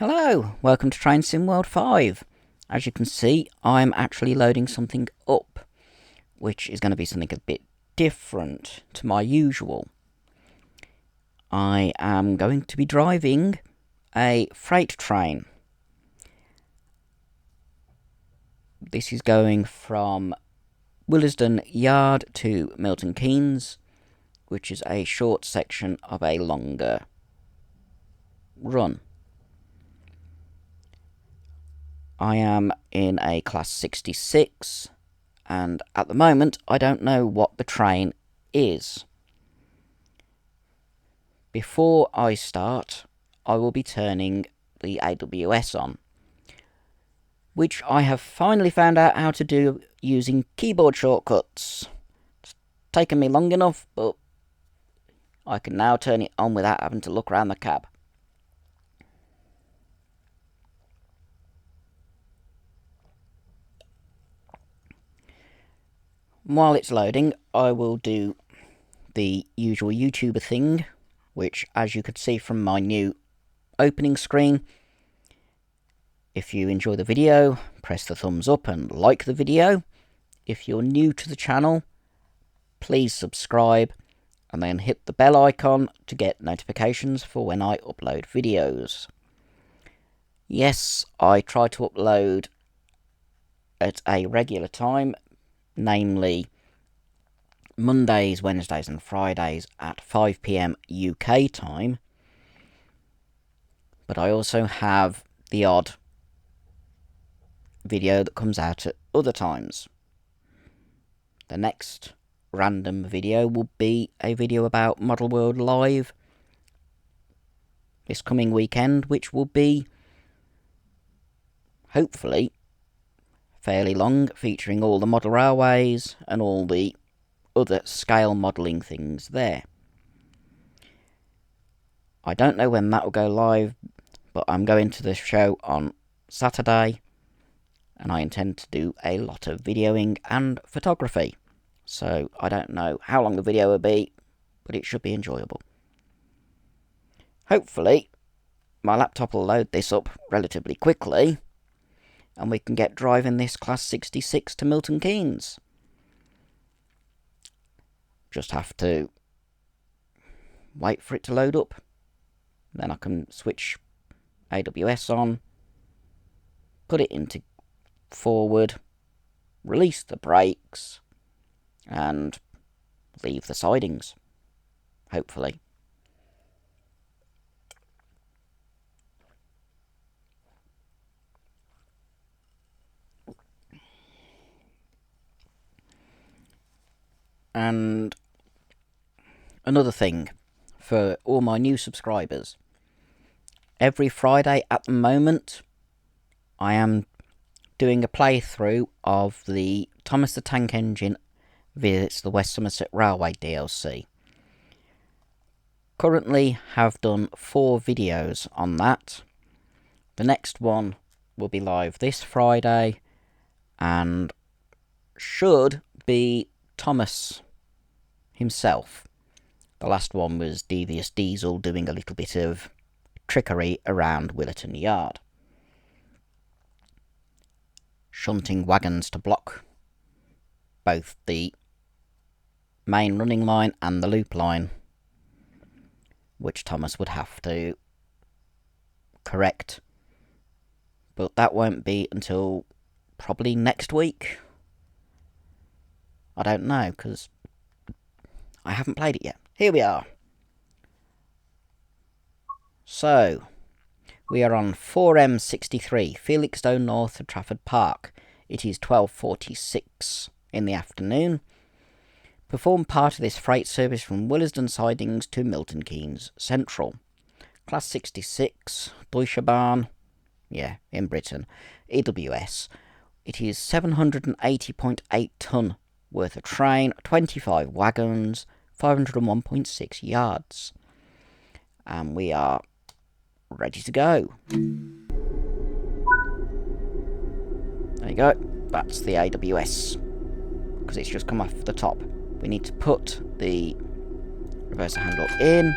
Hello, welcome to Train Sim World 5. As you can see, I'm actually loading something up, which is going to be something a bit different to my usual. I am going to be driving a freight train. This is going from Wembley Yard to Milton Keynes, which is a short section of a longer run. I am in a class 66, and at the moment I don't know what the train is. Before I start, I will be turning the AWS on, which I have finally found out how to do using keyboard shortcuts. It's taken me long enough, but I can now turn it on without having to look around the cab. While it's loading, I will do the usual YouTuber thing, which, as you could see from my new opening screen, if you enjoy the video, press the thumbs up and like the video. If you're new to the channel, please subscribe and then hit the bell icon to get notifications for when I upload videos. Yes, I try to upload at a regular time, namely Mondays, Wednesdays and Fridays at 5 PM UK time. But I also have the odd video that comes out at other times. The next random video will be a video about Model World Live this coming weekend, which will be hopefully fairly long, featuring all the model railways and all the other scale modelling things there. I don't know when that will go live, but I'm going to the show on Saturday, and I intend to do a lot of videoing and photography. So I don't know how long the video will be, but it should be enjoyable. Hopefully, my laptop will load this up relatively quickly, and we can get driving this Class 66 to Milton Keynes. Just have to wait for it to load up. Then I can switch AWS on, put it into forward, release the brakes, and leave the sidings, hopefully. And another thing for all my new subscribers, every Friday at the moment I am doing a playthrough of the Thomas the Tank Engine visits the West Somerset Railway DLC. Currently have done 4 videos on that. The next one will be live this Friday and should be Thomas himself. The last one was Devious Diesel doing a little bit of trickery around Wembley Yard, shunting wagons to block both the main running line and the loop line, which Thomas would have to correct. But that won't be until probably next week. I don't know, because I haven't played it yet. Here we are. So, we are on 4M63, Felixstowe North of Trafford Park. It is 12:46 in the afternoon. Perform part of this freight service from Willesden Sidings to Milton Keynes Central. Class 66, Deutsche Bahn, in Britain, EWS. It is 780.8 tonne worth of train, 25 wagons, 501.6 yards. And we are ready to go. There you go. That's the AWS, because it's just come off the top. We need to put the reverser handle in.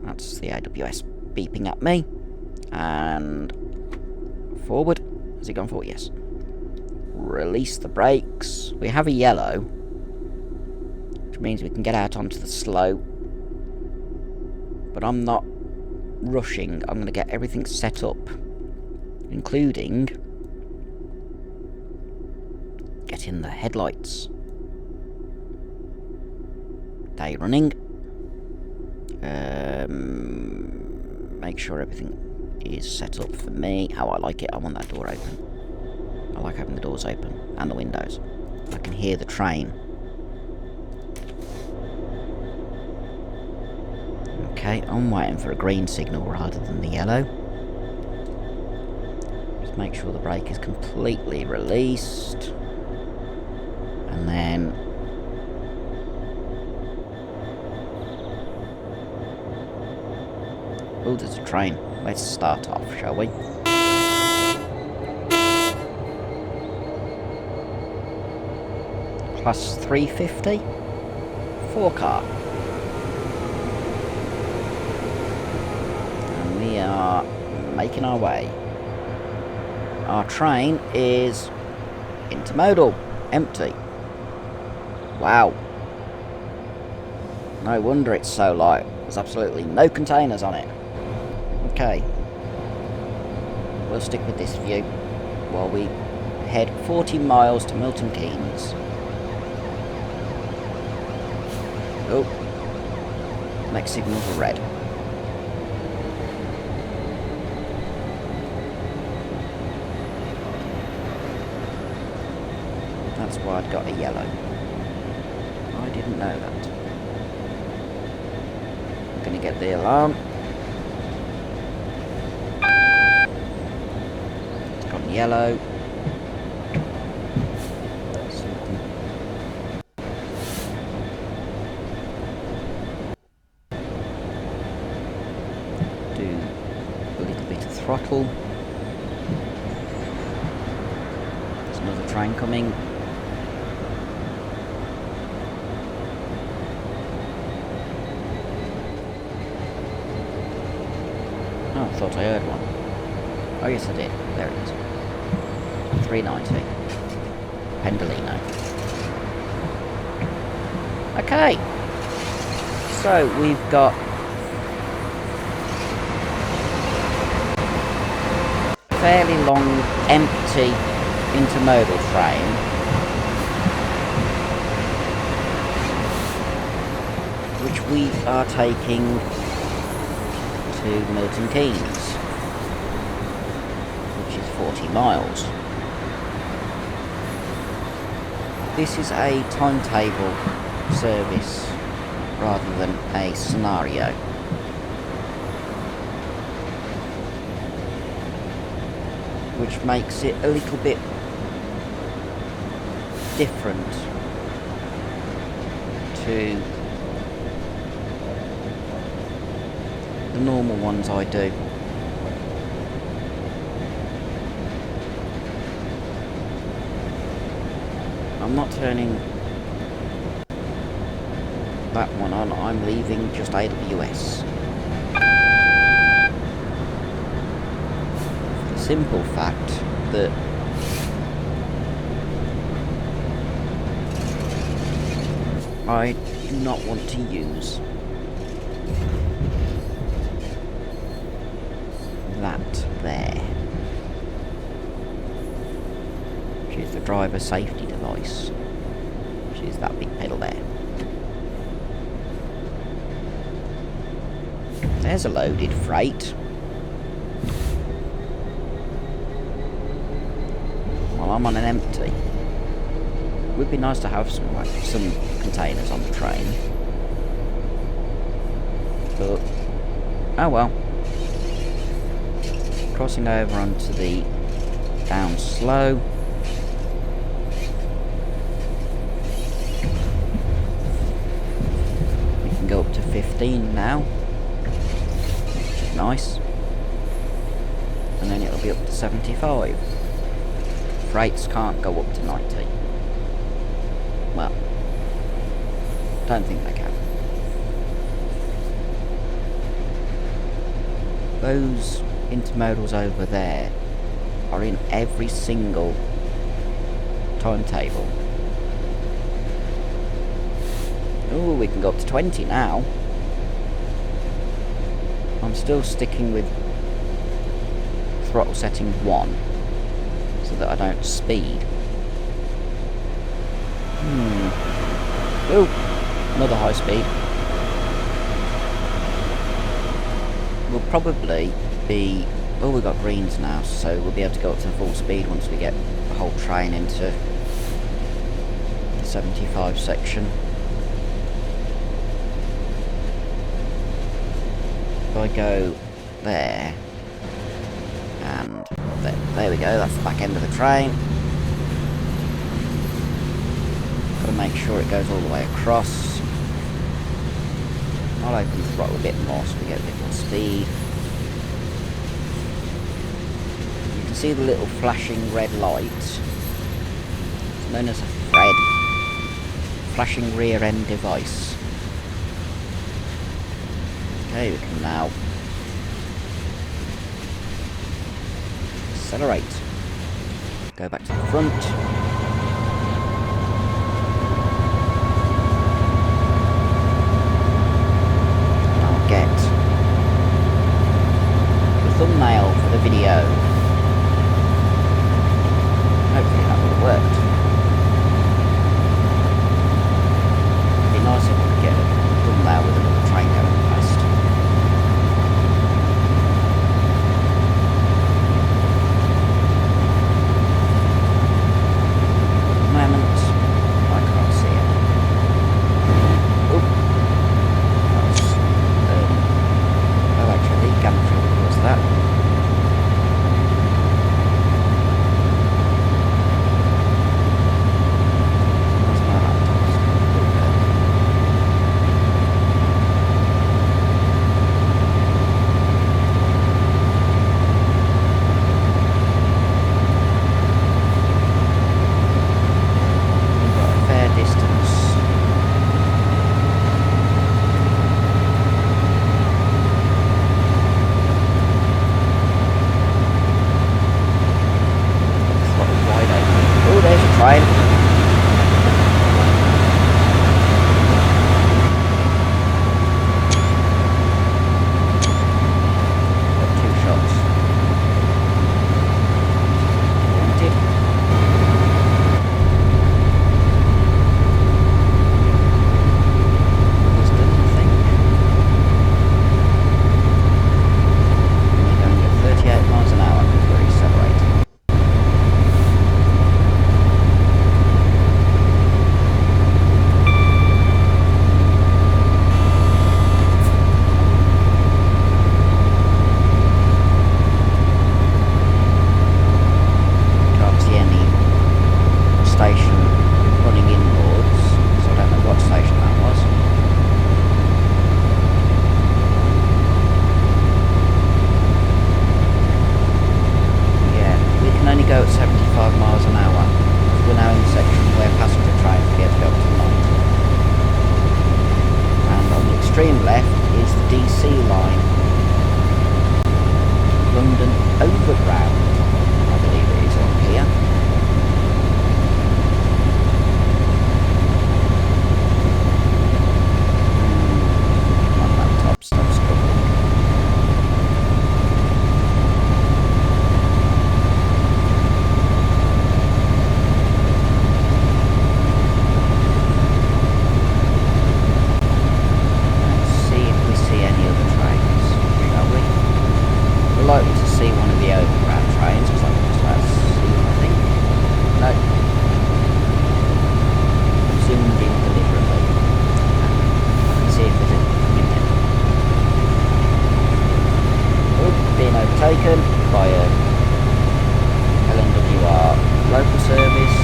That's the AWS beeping at me. And forward. Has it gone forward? Yes. Release the brakes. We have a yellow, which means we can get out onto the slope. But I'm not rushing. I'm going to get everything set up, including getting the headlights. Day running. Make sure everything is set up for me how I like it. I want that door open. I like having the doors open and the windows. I can hear the train. Okay, I'm waiting for a green signal rather than the yellow. Just make sure the brake is completely released. And then oh, there's a train. Let's start off, shall we? Plus 350. 4-car. And we are making our way. Our train is Intermodal. Empty. Wow. No wonder it's so light. There's absolutely no containers on it. Okay. We'll stick with this view while we head 40 miles to Milton Keynes. Oh. Next signals are red. That's why I'd got a yellow. I didn't know that. I'm going to get the alarm. It's gone yellow. So we can do a little bit of throttle. There's another train coming. Oh, I thought I heard one. Oh yes I did. There it is. 390. Pendolino. Okay. So we've got a fairly long empty intermodal train. Which we are taking to Milton Keynes, which is 40 miles. This is a timetable service rather than a scenario. Which makes it a little bit different to the normal ones I do. I'm not turning that one on, I'm leaving just AWS. For the simple fact that I do not want to use that there, which is the driver safety device, which is that big pedal there. There's a loaded freight. While I'm on an empty. It would be nice to have some containers on the train. But oh well. Crossing over onto the down slow. We can go up to 15 now, which is nice. And then it'll be up to 75. Freights can't go up to 90. Well, don't think they can. those intermodals over there are in every single timetable. Oh, we can go up to 20 now. I'm still sticking with throttle setting 1 so that I don't speed. Oh, another high speed. We'll probably be... Oh, we've got greens now, so we'll be able to go up to full speed once we get the whole train into the 75 section. If I go there, and there we go, that's the back end of the train. Got to make sure it goes all the way across. I'll open the throttle a bit more so we get a bit more speed. You can see the little flashing red light. It's known as a FRED, flashing rear end device. Okay, we can now accelerate. Go back to the front. Thumbnail for the video. Hopefully that would have worked. It'd be nice if we could get a thumbnail with another train going past. At the moment, I can't see it. Oh, oh, actually, gantry was that. Taken by a LNWR local service.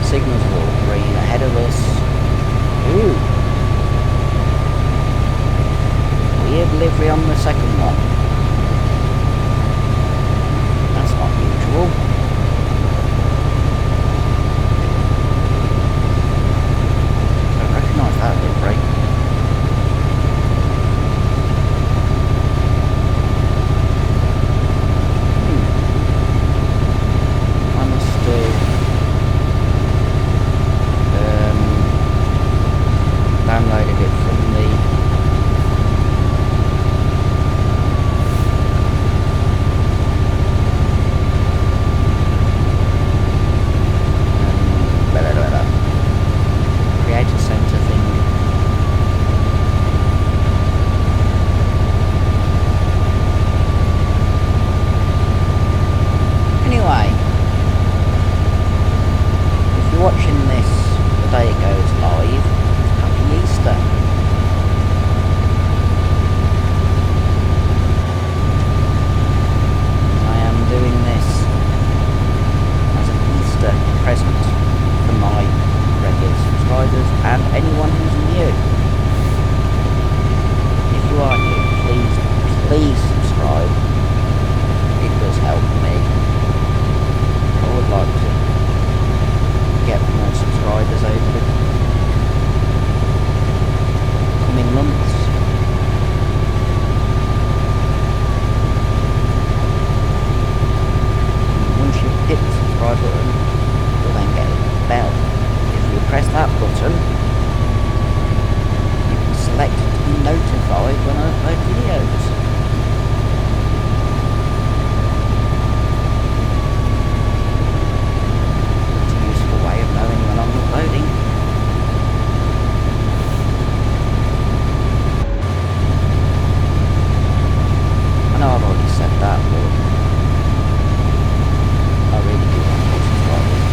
Signals are all green ahead of us. Ooh. Weird livery on the second one. That's not usual. Don't recognise that livery. notify button, you'll then get a bell. If you press that button, you can select to be notified when I upload videos. It's a useful way of knowing when I'm uploading. I know I've already said that, but I really do want more subscribers.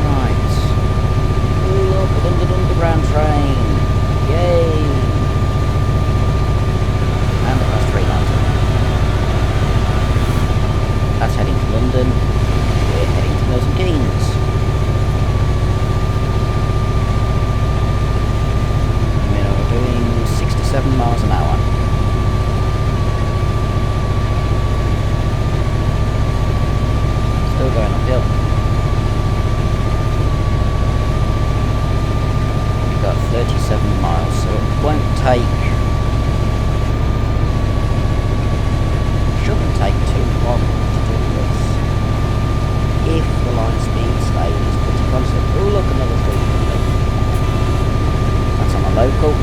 Right. Ooh, look, a London Underground train. Yay! And it has 3 lines on it. That's heading to London. We're heading to Milton Keynes. We're doing 67 miles an hour. Still going uphill. We've got 37 miles, so it won't take... shouldn't take too long to do this. If the line speed stays pretty constant. Oh look, another 350. That's on a local.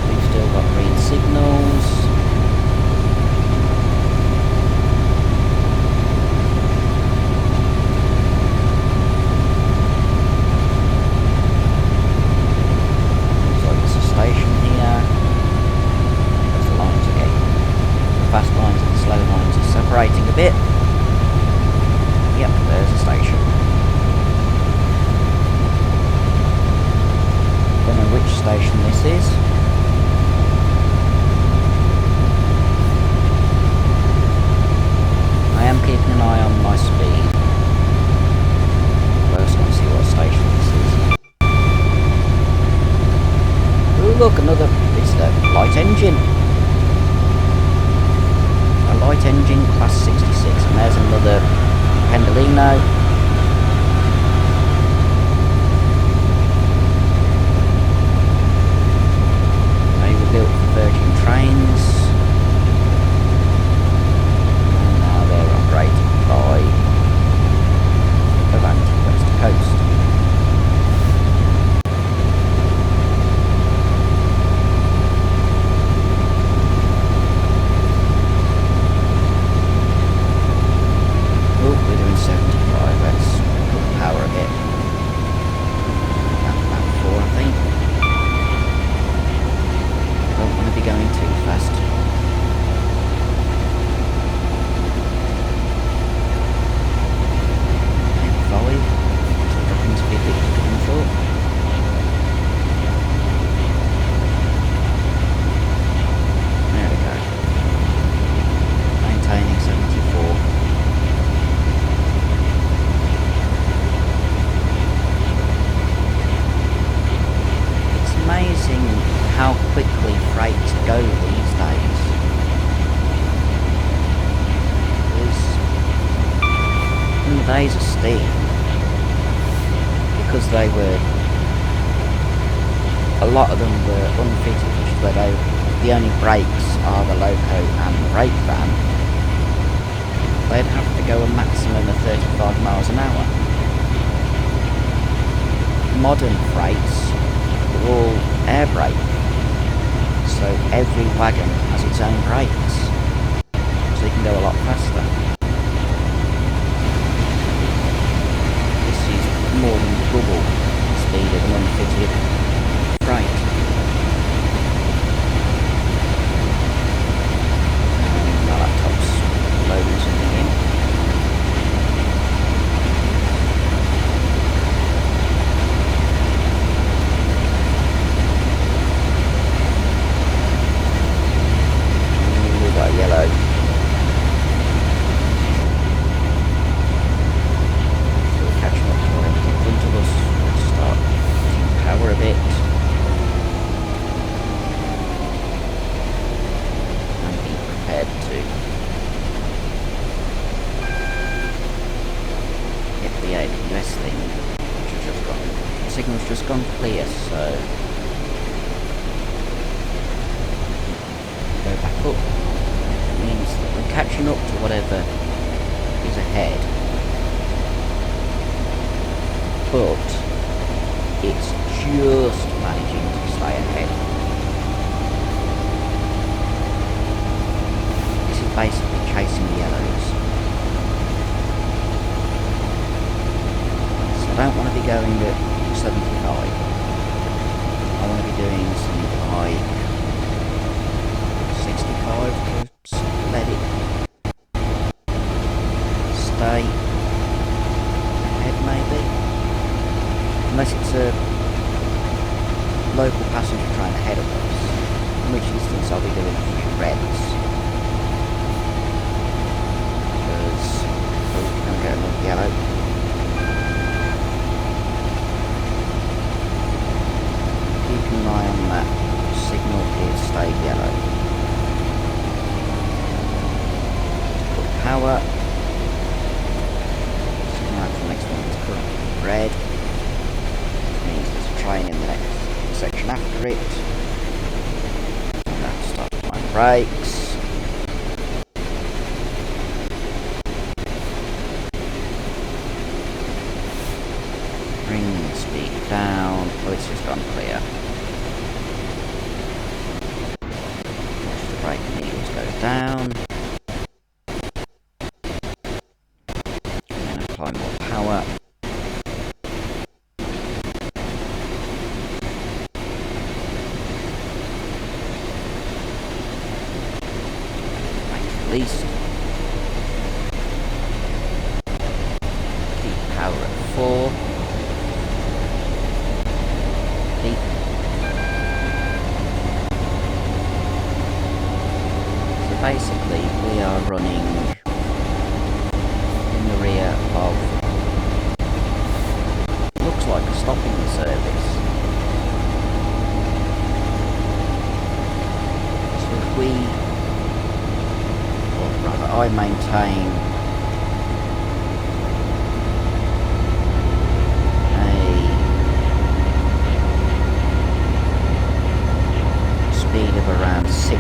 We've still got green signals. Looks like there's a station here. As the lines are getting, the fast lines and the slow lines are separating a bit. Yep, there's a station. Don't know which station this is. I am keeping an eye on my speed. I just want to see what station this is. Oh look, another, it's the light engine. A light engine class 66, and there's another Pendolino. They were built for Virgin Trains, and now they're operated by Atlantic West Coast. Oh, we're doing 75, let's put power a bit. About 4, I think. Don't want to be going too fast. 5, so dropping speed a bit quicker than I thought. There we go. Maintaining 74. Amazing how quickly freights go these days. In the days of steam, because they were, a lot of them were unfitted, which is where the only brakes are the loco and the brake van, they'd have to go a maximum of 35 miles an hour. Modern freights are all air brake, so every wagon has its own brakes, so you can go a lot faster. This is more than double the speed of an unfitted freight. And my laptop's loading something in. We've got yellow. ABS thing, which has just gone, the signal's just gone clear, so go back up. It means that we're catching up to whatever is ahead, but it's just managing to stay ahead. This is basically chasing the yellows. So I don't want to be going at 75. I want to be doing something like 65 to let it stay ahead, maybe. Unless it's a local passenger train ahead of us, in which instance I'll be doing a few reds. Because, oh, I'm going to get another yellow. Keeping an eye on that signal, it stayed yellow. Put power. Signal for the next one is currently red. Train in the next section after it. I'm going to start my brakes. Bring the speed down. Oh, it's just gone clear. Watch the brake needles go down. And then apply more power. Least. Keep power at 4. Deep. So basically we are running in the rear of, looks like a stopping the service. So if we, I maintain a speed of around 60.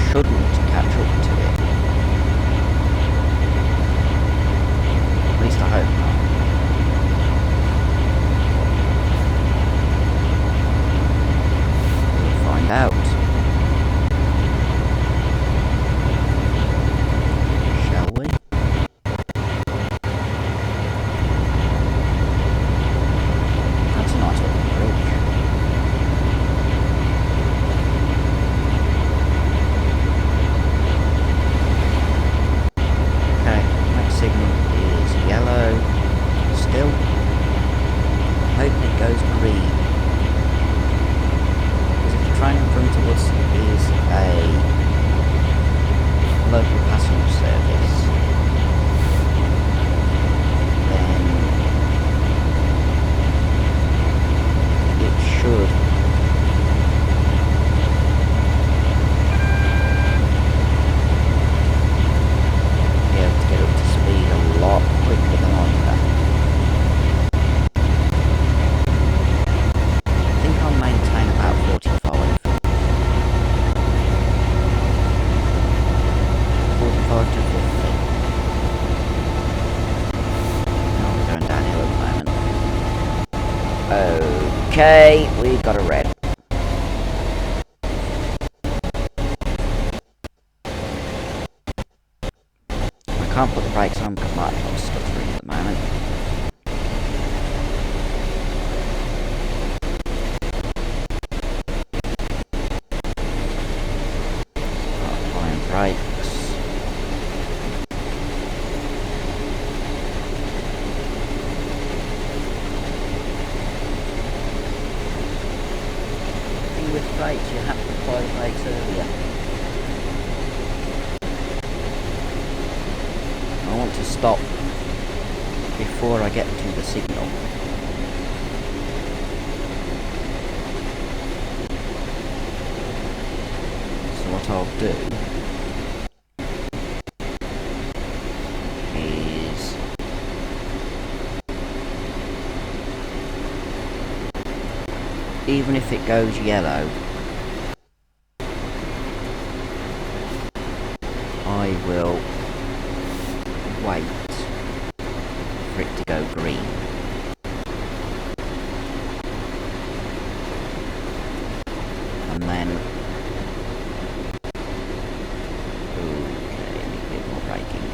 Shouldn't catch up to it. At least I hope not. We'll find out. Okay, we got a red. I can't put the brakes on because my I'm stuttering at the moment. Applying brakes. With brakes, you have to apply the brakes earlier. I want to stop before I get to the signal. So what I'll do even if it goes yellow, I will wait for it to go green. And then, okay, a bit more braking.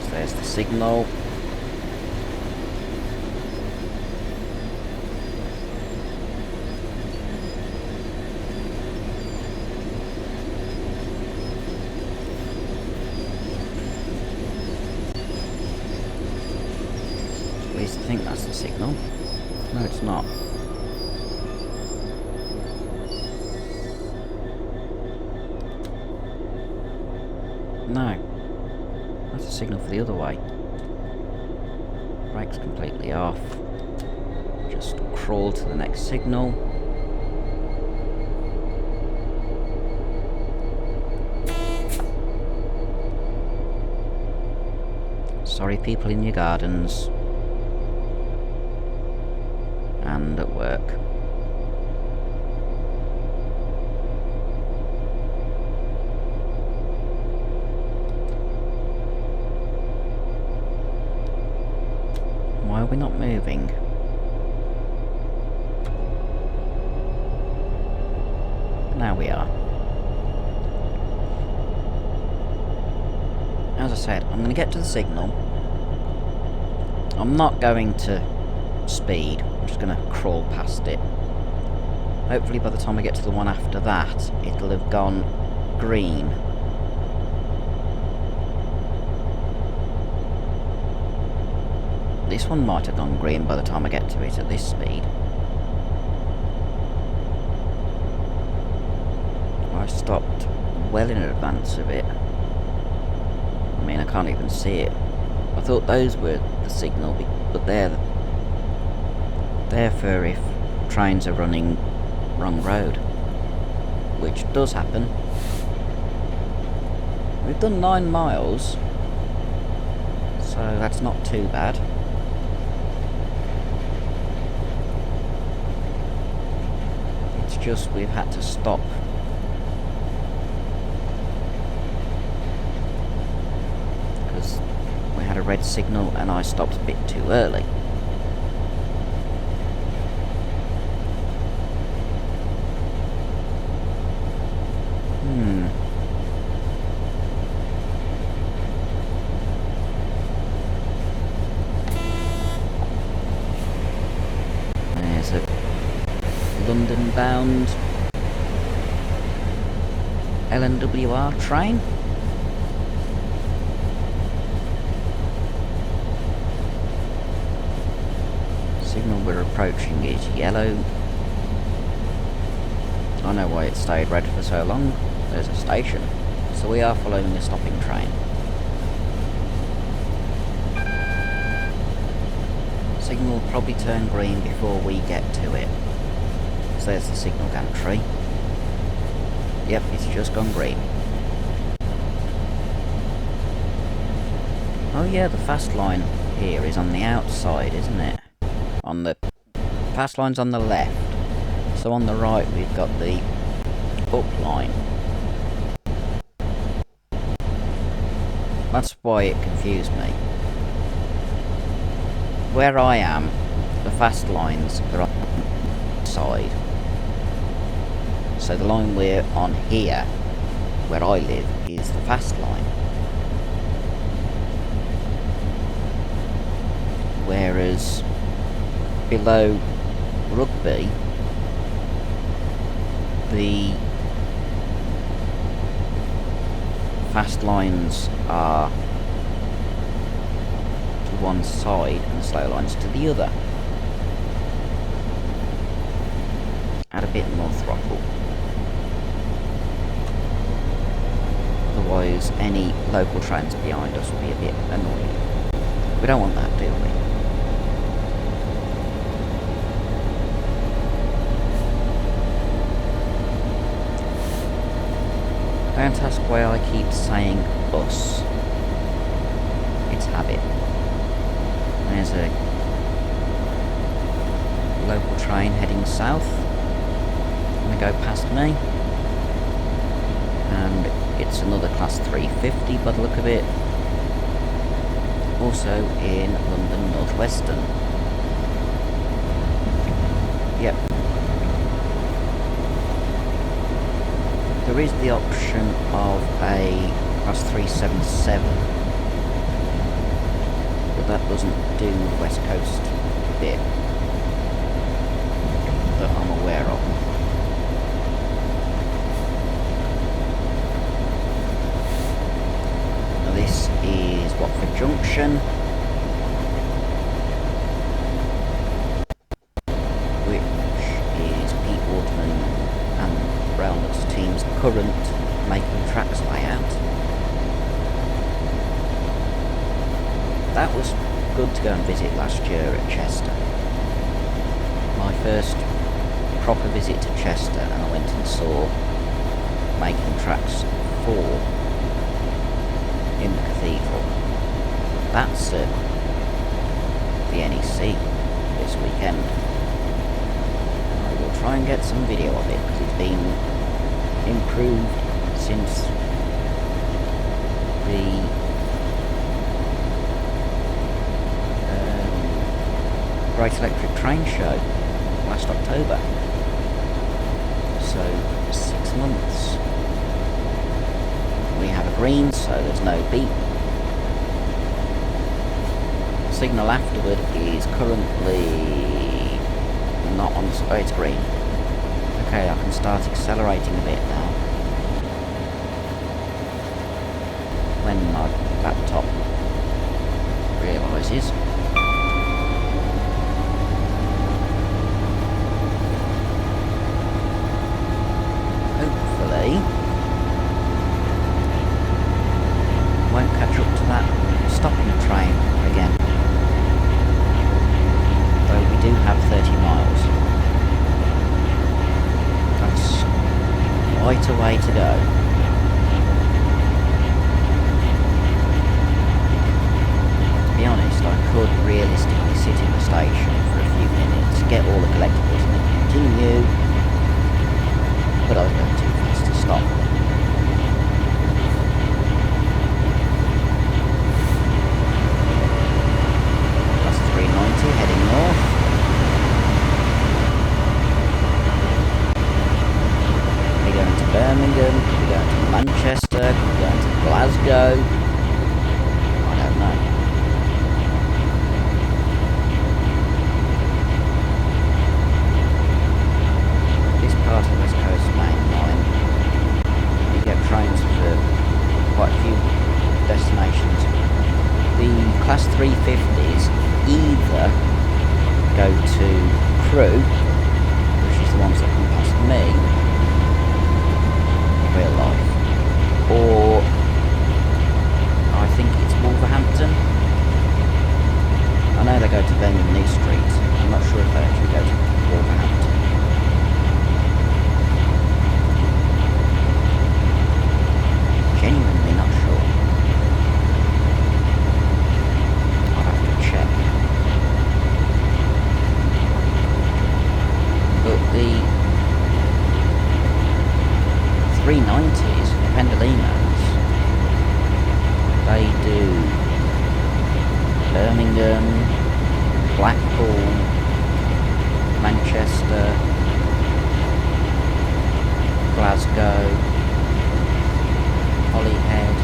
So there's the signal. At least I think that's the signal. No, it's not. No. That's a signal for the other way. Brake's completely off. Just crawl to the next signal. Sorry, people in your gardens. And at work. Why are we not moving? Now we are. As I said, I'm going to get to the signal. I'm not going to speed. I'm just going to crawl past it. Hopefully by the time I get to the one after that, it'll have gone green. This one might have gone green by the time I get to it at this speed. I stopped well in advance of it. I mean, I can't even see it. I thought those were the signal, but they're for if trains are running wrong road, which does happen. We've done 9 miles, so that's not too bad. It's just we've had to stop. Because we had a red signal and I stopped a bit too early. There's a London-bound LNWR train. Signal we're approaching is yellow. I know why it stayed red for so long. There's a station. So we are following a stopping train. Signal will probably turn green before we get to it. So there's the signal gantry. Yep, it's just gone green. Oh yeah, the fast line here is on the outside, isn't it? On the fast line's on the left. So on the right we've got the up line. That's why it confused me. Where I am, the fast lines are on the side. So the line we're on here, where I live, is the fast line. Whereas below Rugby, the fast lines are to one side and the slow lines to the other. Add a bit more throttle. Otherwise any local trains behind us will be a bit annoyed. We don't want that, do we? Don't ask why I keep saying us. It's habit. There's a local train heading south. It's going to go past me. And it's another Class 350 by the look of it. Also in London North Western. Yep. There is the option of a Class 377, but that doesn't do the West Coast bit that I'm aware of. Now this is Watford Junction, current making tracks layout. That was good to go and visit last year at Chester. My first proper visit to Chester, and I went and saw making tracks 4 in the cathedral. That's the NEC this weekend. I will try and get some video of it because it's been improved since the Great Electric Train Show last October. So 6 months. We have a green, so there's no beep. Signal afterward is currently not on. Oh, it's green. Okay, I can start accelerating a bit now. When my laptop realises. Hopefully won't catch up to that stopping train again. Though we do have 30 miles. Quite a way to go. To be honest, I could realistically sit in the station for a few minutes, get all the collectibles and then continue, but I was going too fast to stop. That's 390 heading north. Birmingham, could be going to Manchester, could be going to Glasgow. I don't know. This part of the West Coast Mainline, you get trains for quite a few destinations. The Class 350s either go to Crewe, which is the ones that come past me, real life, or I think it's Wolverhampton. I know they go to Birmingham New Street. I'm not sure if they actually go to Wolverhampton. Genuinely not sure. I'll have to check. But the 390s, the Pendolinos, they do Birmingham, Blackpool, Manchester, Glasgow, Holyhead.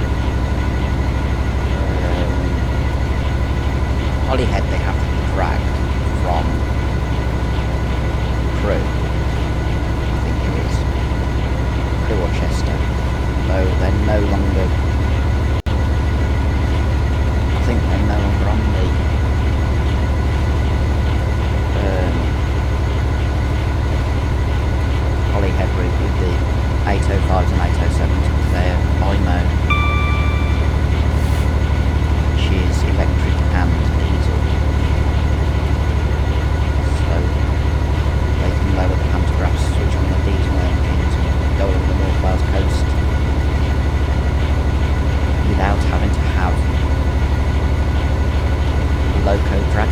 Holyhead they have to be dragged from Crewe. Or Chester, though they're no longer, I think they're no longer on the Holyhead route with the 805s and 807s, they're IMO, which is electric and diesel, so they can lower the pantograph switch on the diesel engines and go along the North Wales coast without having to have a loco drag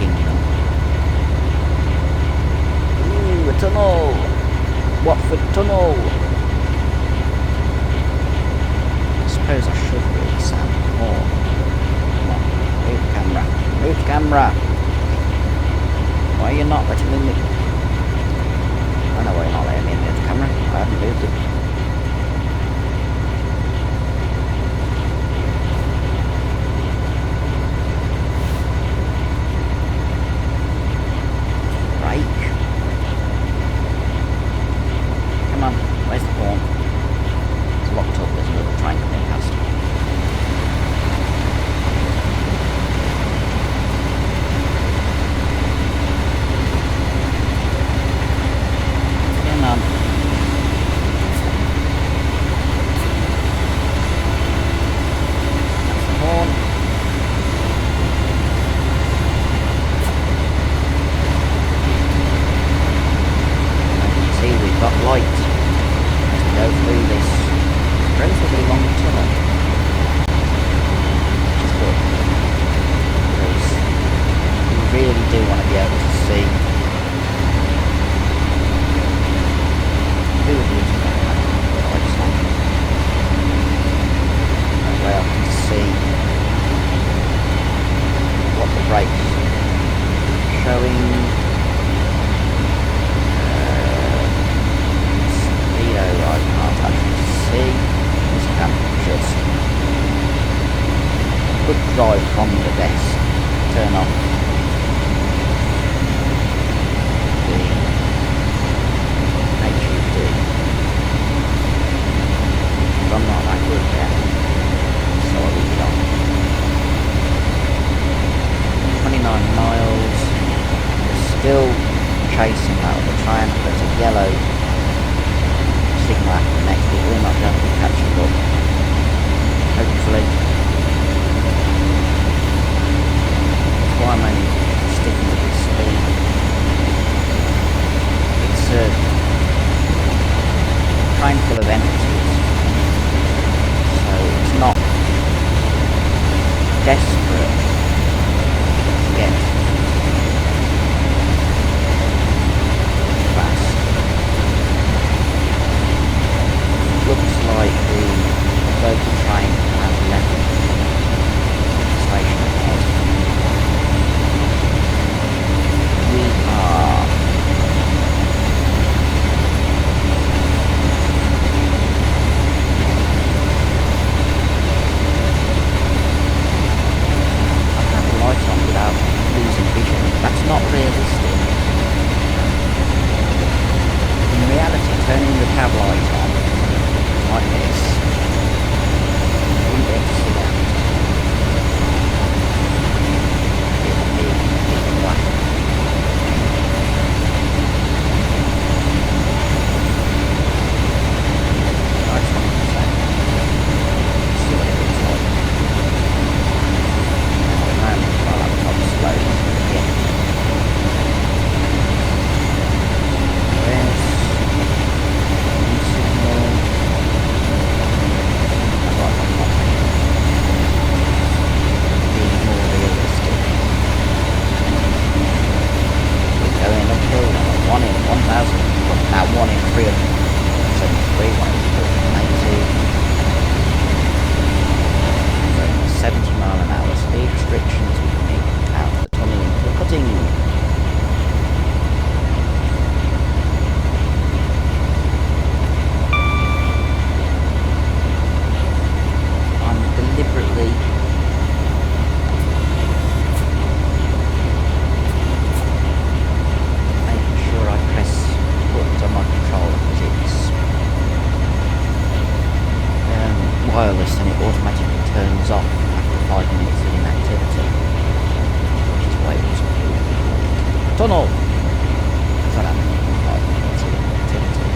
camera. Why are you not letting me move? I know why you're not letting me move the camera. I haven't moved it. Brake. Come on, where's the horn? It's locked up, there's another train coming past. Come on. That's the horn. See, we've got light as we go through this relatively long tunnel. Which is good. Because we really do want to be able to see who it is that lights on. That way I can see what the brakes showing. I can't actually see. This can just good drive from the desk. Turn off the HUD. I'm not that good yet, so I'll leave it on. 29 miles. We're still chasing that other train. There's a yellow signal after the next bit. We're not going to be catching up, hopefully. That's why I'm only sticking with this speed. It's a train full of empties, so it's not desperate to get fast. Looks like the local train has left the station ahead. We are I've had the lights on without losing vision. That's not realistic. In reality, turning the cab light on like this, you wouldn't be able to see that. It would be completely black. I just wanted to say, see what it looks like. At the moment, my laptop's slowly again. Where's signal? Being more realistic. We're going uphill now. 1 in 1,000. Now 1 in 373. 1 in 480. 70 mile an hour speed restrictions. We can make out the tunnel into the cutting. Deliberately making sure I press buttons on my controller because it's wireless and it automatically turns off after 5 minutes of inactivity, which is why it was tunnel. So that 5 minutes of inactivity.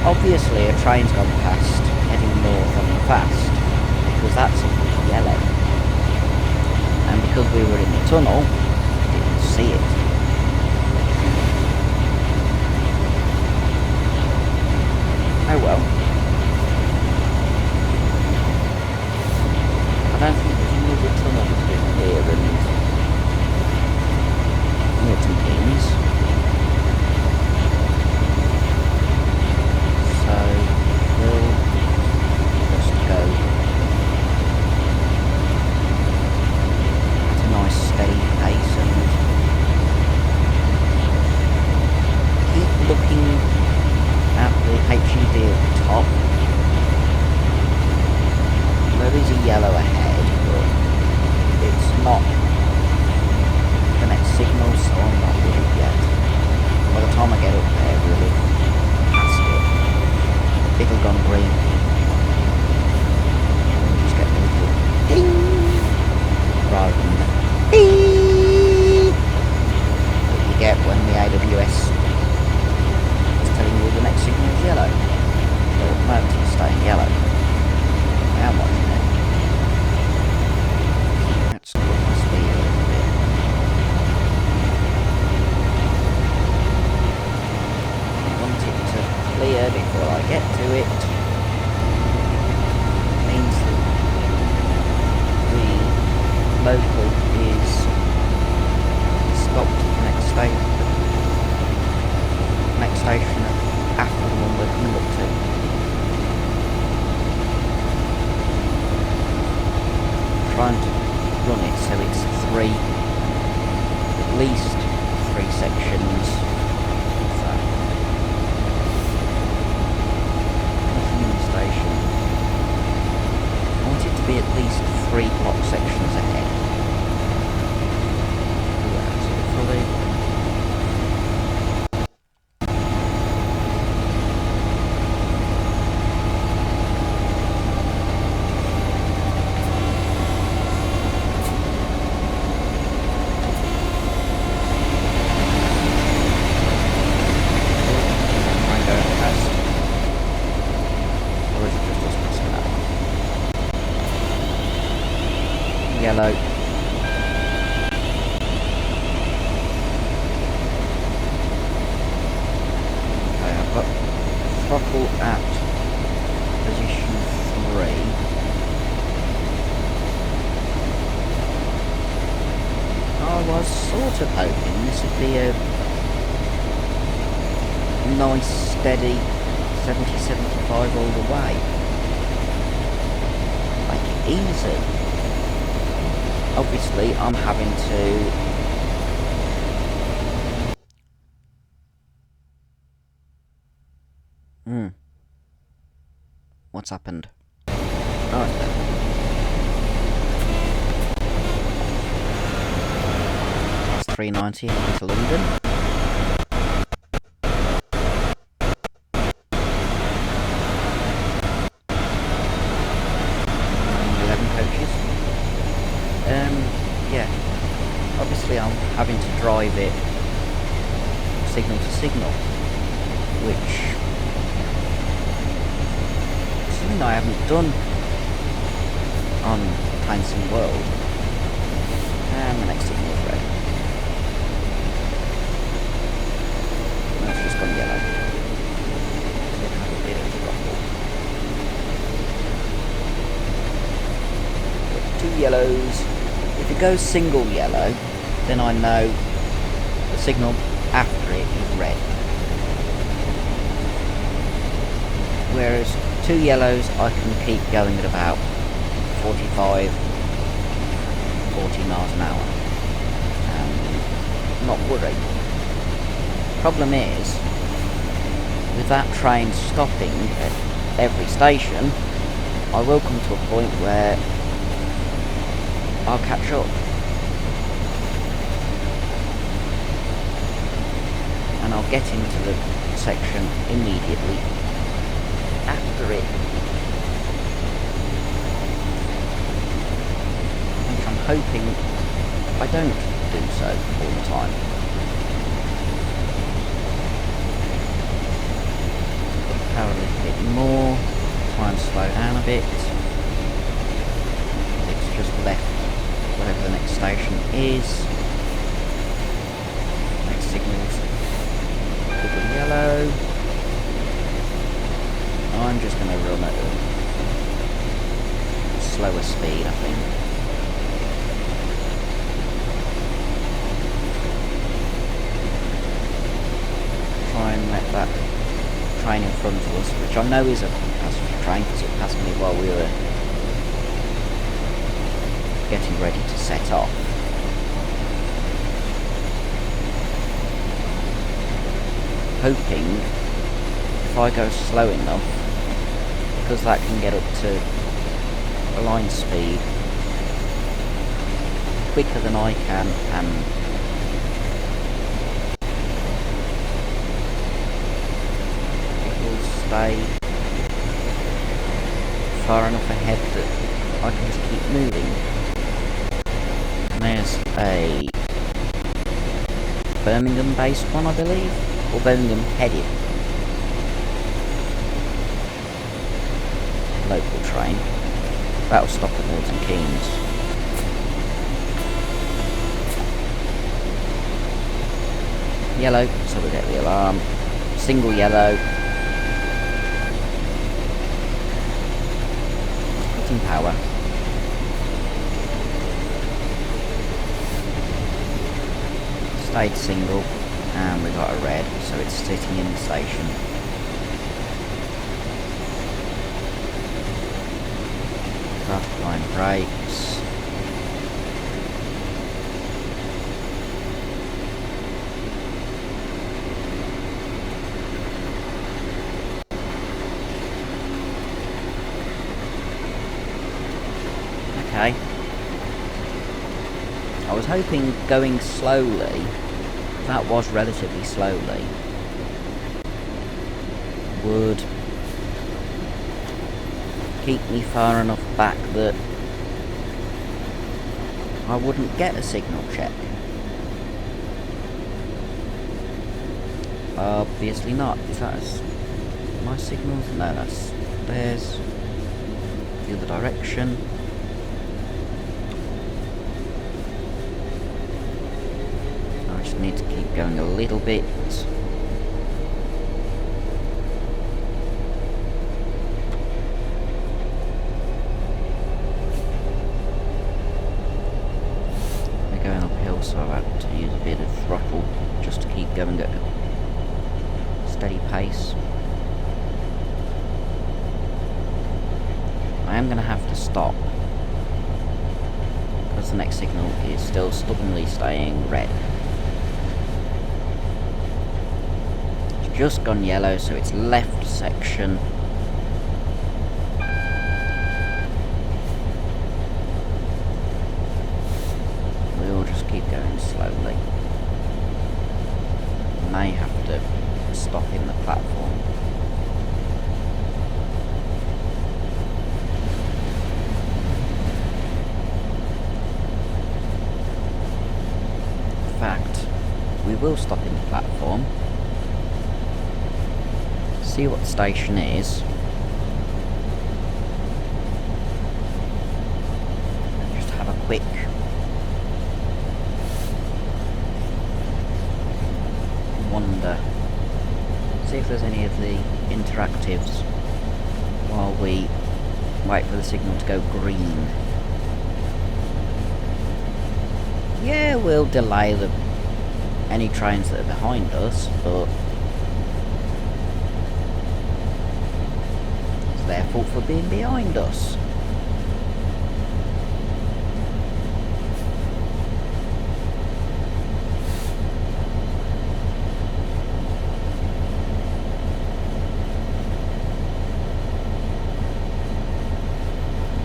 Obviously a train's gone past heading north on the fast, because that's yellow, and because we were in the tunnel, we didn't see it. Oh well. I don't think there's another tunnel between here and Milton Keynes, so we'll just go steady pace and it'll gone green. We'll just get a little ding rather than the beep that you get when the AWS is telling you the next signal is yellow. But at the moment it's staying yellow. I am watching it. Let's put my speed a little bit. I want it to clear before I get to it. Means that the local is stopped at the next station after the one we're coming up to. Trying to run it so it's at least three sections. So, nothing in the station. I want it to be at least 3 block sections ahead. Fully. Yellow. Okay, I've got throttle at position 3. I was sort of hoping this would be a nice steady 70-75 all the way. Make it easy. Obviously, I'm having to... What's happened? Oh, it's better. That's 390 heading to London. 11 coaches. Yeah, obviously I'm having to drive it signal to signal, which is something I haven't done on Plains and World. And the next signal is red. No, it's just gone yellow. So it has a bit of a rumble. 2 yellows. If it goes single yellow, then I know the signal after it is red. Whereas 2 yellows I can keep going at about 45, 40 miles an hour and not worry. Problem is, with that train stopping at every station, I will come to a point where I'll catch up. And I'll get into the section immediately after it. Which I'm hoping I don't do so all the time. Put the power a little bit more, try and slow down a bit. It's just left whatever the next station is. Next signal's double yellow. I'm just going to run at a slower speed, I think. Try and let that train in front of us, which I know is a passenger train because it passed me while we were getting ready to set off. Hoping if I go slow enough, because that can get up to a line speed quicker than I can, and it will stay far enough ahead that I can just keep moving. And there's a Birmingham-based one, I believe, or Birmingham-headed local train. That'll stop at Milton Keynes. Yellow, so we get the alarm. Single yellow. Cutting power. Stayed single, and we got a red, so it's sitting in the station. Traffic line brakes. Okay. I was hoping going slowly, that was relatively slowly, would keep me far enough back that I wouldn't get a signal check. Obviously not. Is that my signals? No, that's theirs. The other direction. I just need to keep going a little bit. We're going uphill, so I've had to use a bit of throttle just to keep going at a steady pace. I am going to have to stop because the next signal is still stubbornly staying red. It's just gone yellow, so it's left section. We'll just keep going slowly. May have to stop in the platform. In fact, we will stop in the platform, see what the station is, and just have a quick wander, see if there's any of the interactives while we wait for the signal to go green. Yeah, we'll delay any trains that are behind us, but it's their fault for being behind us.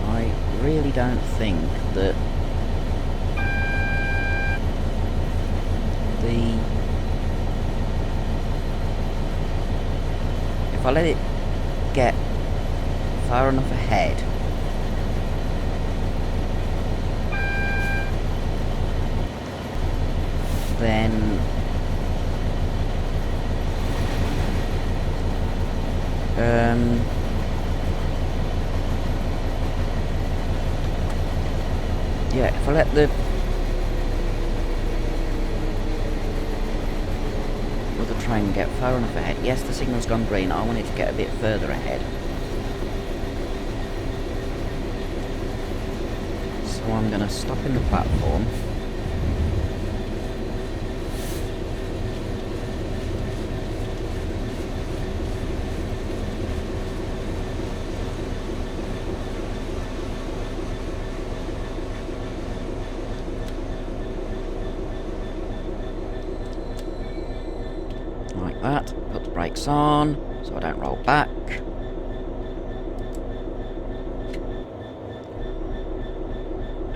I really don't think that if I let it get far enough ahead, then yeah, if I let the try and get far enough ahead. Yes, the signal's gone green. I wanted to get a bit further ahead. So I'm going to stop in the platform. Like that, put the brakes on so I don't roll back.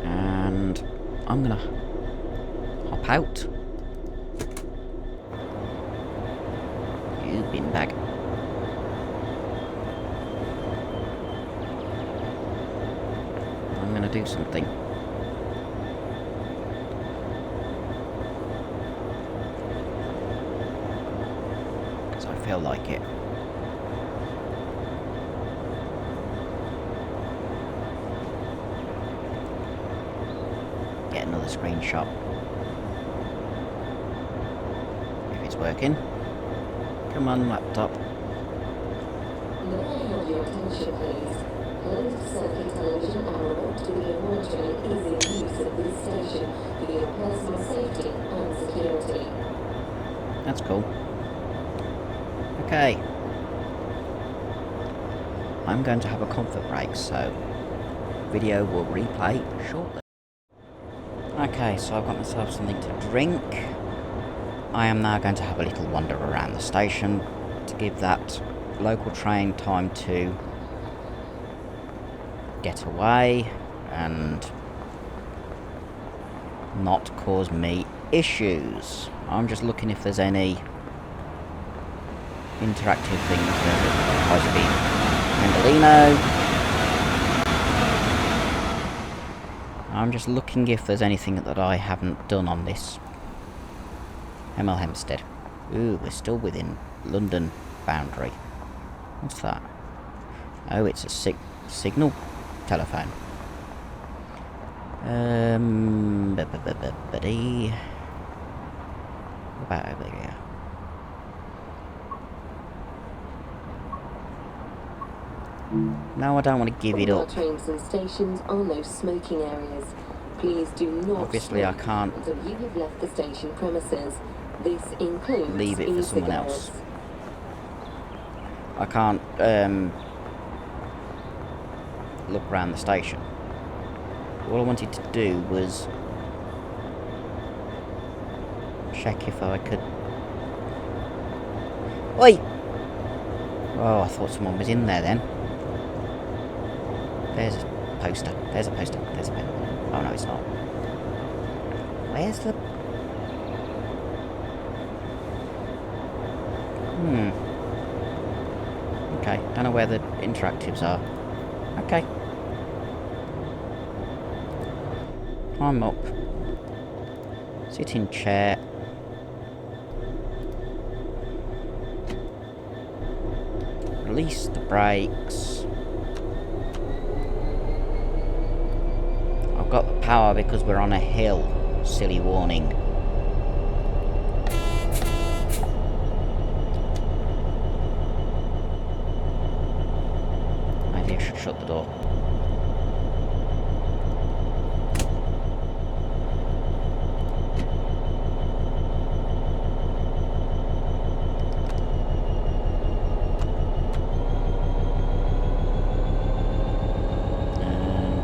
And I'm gonna hop out. You bin bag. do something. Because I feel like it. Get another screenshot. If it's working. Come on, laptop. May I have your attention, please? Closed circuit television and remote video monitoring is in use at this station for your personal safety and security. That's cool. Okay. I'm going to have a comfort break, so video will replay shortly. Okay, so I've got myself something to drink. I am now going to have a little wander around the station to give that local train time to get away and not cause me issues. I'm just looking if there's any interactive things. There's a high-speed Mendolino. I'm just looking if there's anything that I haven't done on this Hemel Hempstead. Ooh, we're still within London boundary. What's that? Oh, it's a signal telephone. Buddy. What about over here? No, I don't want to give it up. Trains and stations are no smoking areas. Please do not. Obviously, I can't. Until you have left the station premises. This includes leave it for someone else. I can't look around the station. All I wanted to do was check if I could. Oi! Oh, I thought someone was in there then. There's a poster. There's a poster. There's a pen. Oh no, it's not. Where's the... Okay, don't know where the interactives are. Okay. Climb up. Sit in chair. Release the brakes. I've got the power because we're on a hill. Silly warning. Maybe I should shut the door.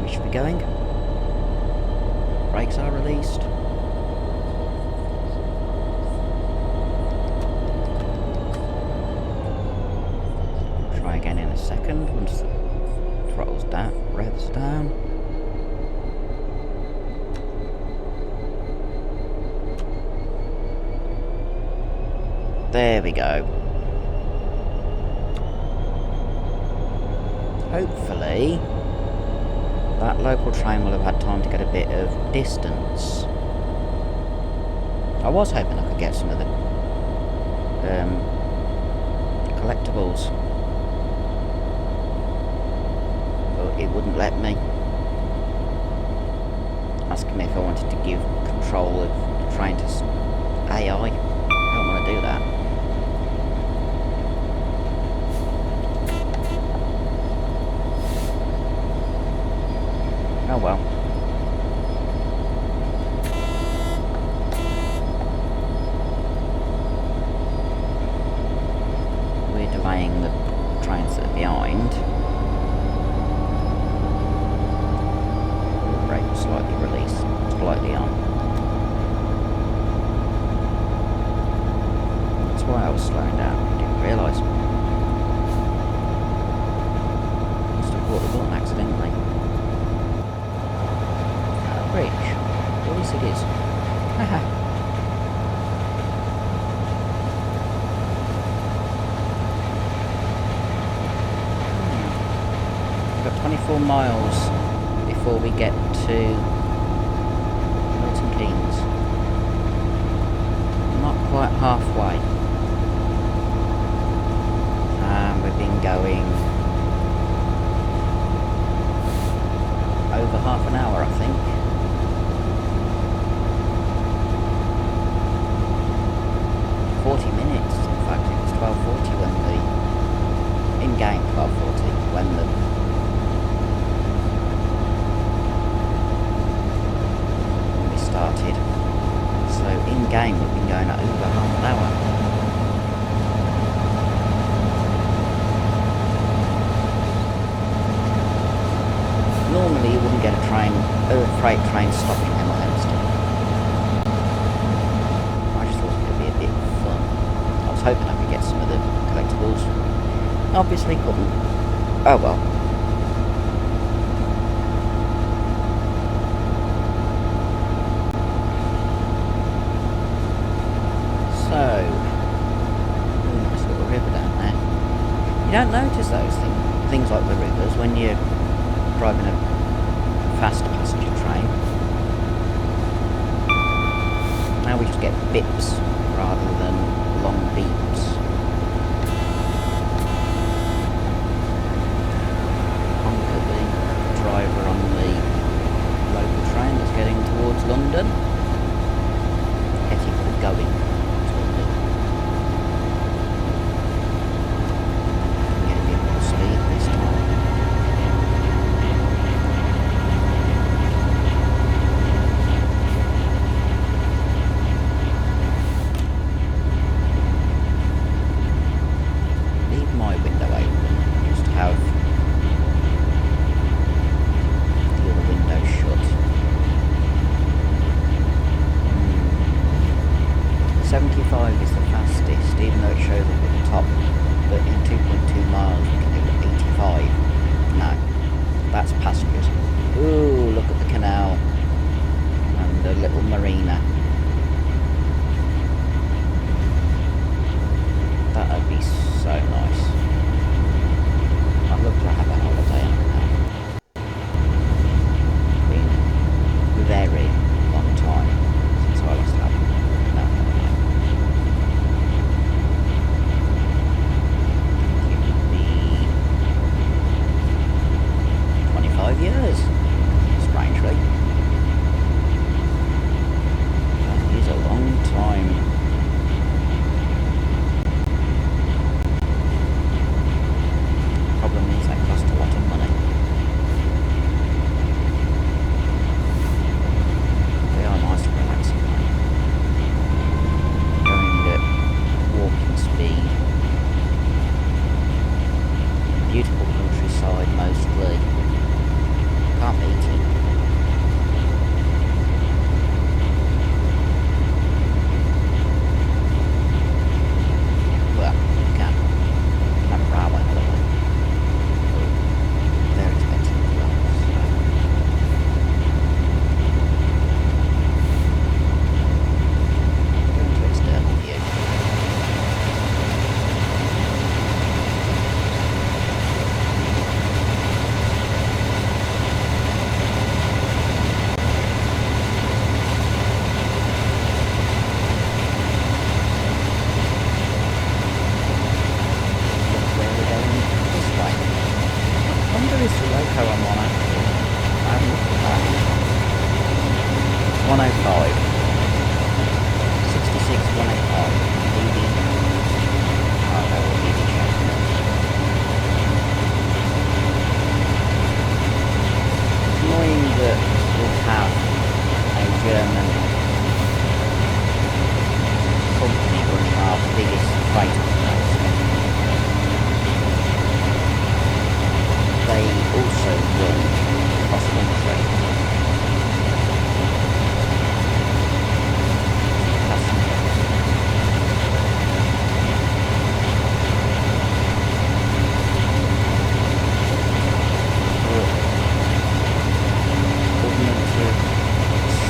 We should be going. Brakes are released. Try again in a second once the throttle's down, revs down. There we go. Hopefully that local train will have had time to get a bit of distance. I was hoping I could get some of the collectibles, but it wouldn't let me. Asking me if I wanted to give control of the train to AI. I don't want to do that. Oh well. We're delaying the trains that are behind. The brake was slightly released, slightly on. That's why I was slowing down. I didn't realise. Must have caught the button accidentally. Bridge. At least it is. Haha. We've got 24 miles before we get to Milton Keynes. Not quite halfway. And we've been going over half an hour, I think. Minutes. In fact, it was 12:40 when the in-game 12:40 when we started. So in-game we've been going at over half an hour. Normally you wouldn't get a freight train stopping in Hempstead. I just thought it'd be a bit fun. I was hoping I could get some of the collectibles. Obviously couldn't. Oh well. So, nice little river down there. You don't notice those things like the rivers when you're driving a fast passenger train. Now we just get bips rather than long beeps. Honk at the driver on the local train that's getting towards London. Getting going to London. Get a bit more speed this time.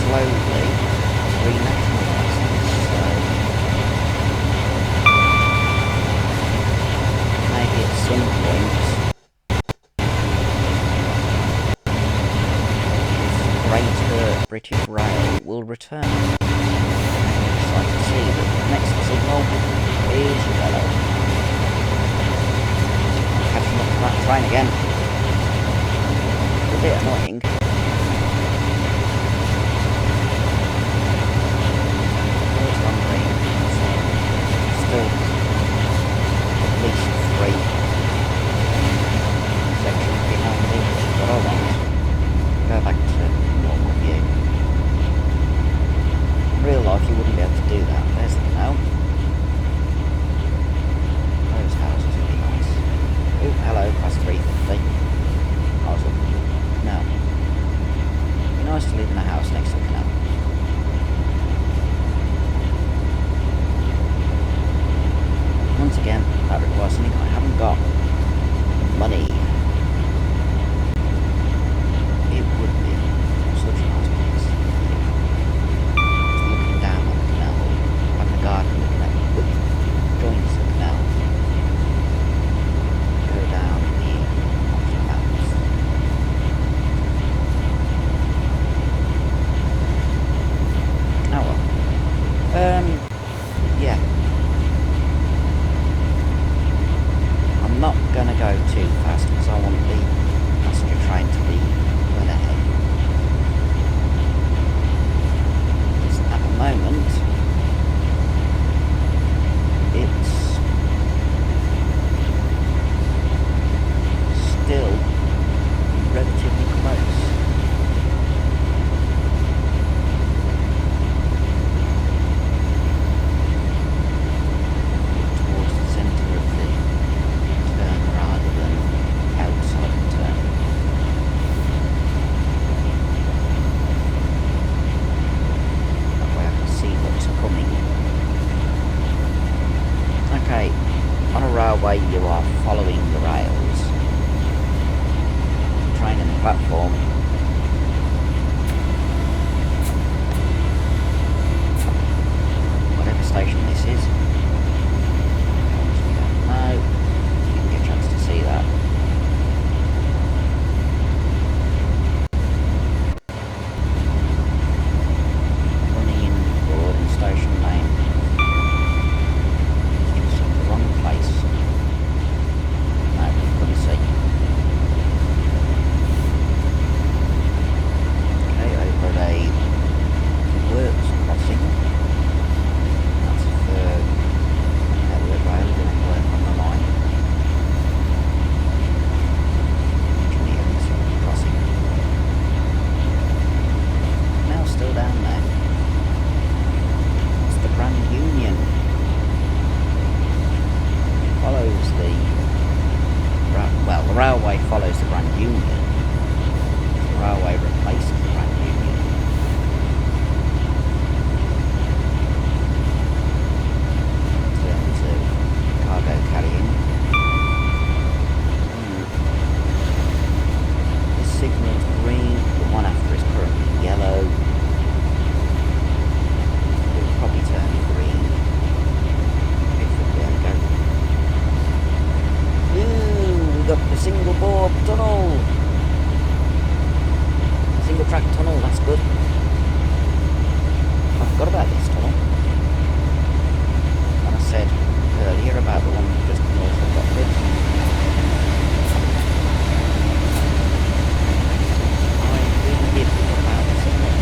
Slowly British Rail will return. So I can see that the next signal is yellow. Catching up to that train again. It's a bit annoying. It's on green, so still at least 3 sections behind me, which is what I want. Go back to normal view. In real life you wouldn't be able to do that. There's the canal. Those houses would be nice. Oh, hello, past 3:50. Awesome. No. It'd be nice to live in a house next to the canal. Once again, that requires something I haven't got. Money. It would be such a nice place. Just looking down on the canal, having a garden looking at which joins the canal. Go down here onto the mountains. Oh well. Yeah. I'm not gonna go too fast because I want the passenger train to be well ahead. Because at the moment, it's still relatively close. Towards the centre of the turn rather than outside the turn. That way I can see what's coming. Okay, on a railway you are following the rails. Train in the platform. Whatever station this is. We don't know. You didn't get a chance to see that. Running in Gordon Station Lane. It's in the wrong place. No, you couldn't see. Okay, over a works crossing. That's for Network Rail doing work on the line. Engineering sort of crossing. Now still down there. It's the Grand Union. It follows the the railway follows the Grand Union. The railway replaces the Grand Union. In terms of cargo carrying. This signal's green, the one after is currently yellow. It will probably turn green. There we go. Ooh, we got the single bore tunnel. Single track tunnel, that's good. I forgot about this tunnel. And I said earlier about the one just north of Rockford. I really did forget about this tunnel.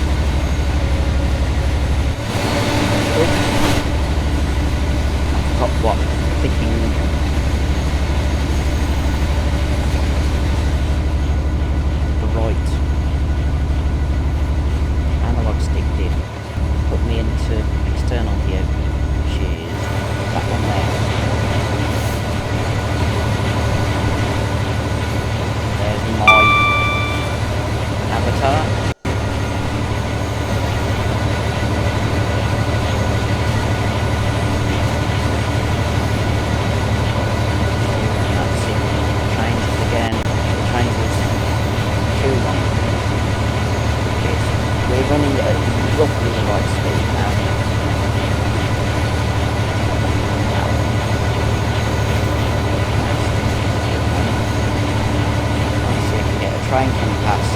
I forgot what clicking. The right analog stick did put me into external view, which is that one there. There's my avatar. That's it. Changes again. The changes too long. We're running at roughly the right speed now. Let's see if we get a train coming past.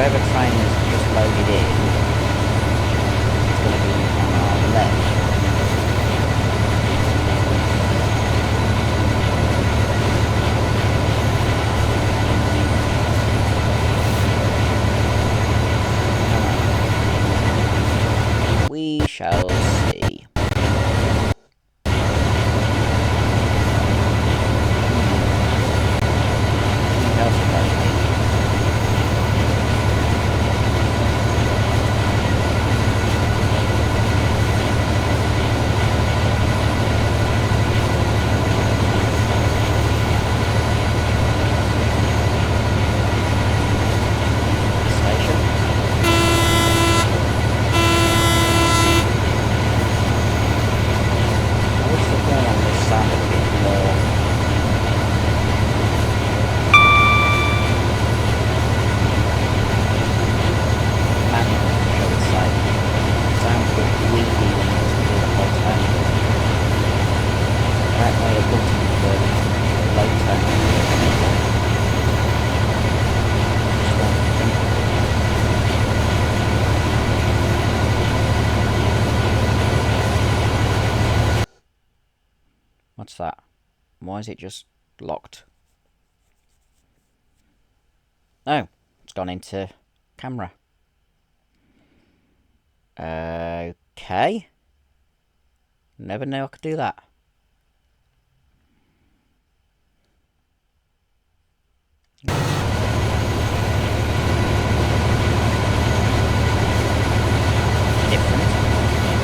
wherever train is just loaded in, it's going to be on our left. We shall see. What's that? Why is it just locked? Oh, it's gone into camera. Okay. Never knew I could do that. Different.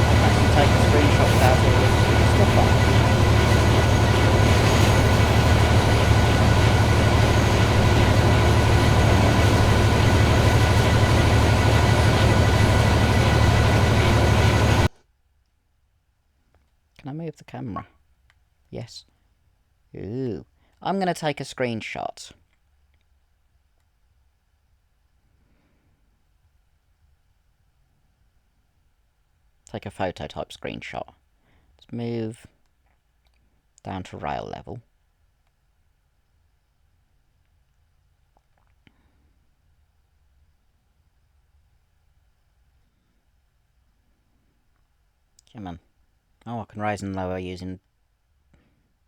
I can take a screenshot without all the stuff on. Can I move the camera? Yes. Ooh. I'm going to take a screenshot. Take a photo type screenshot. Let's move down to rail level. Come on. Oh, I can raise and lower using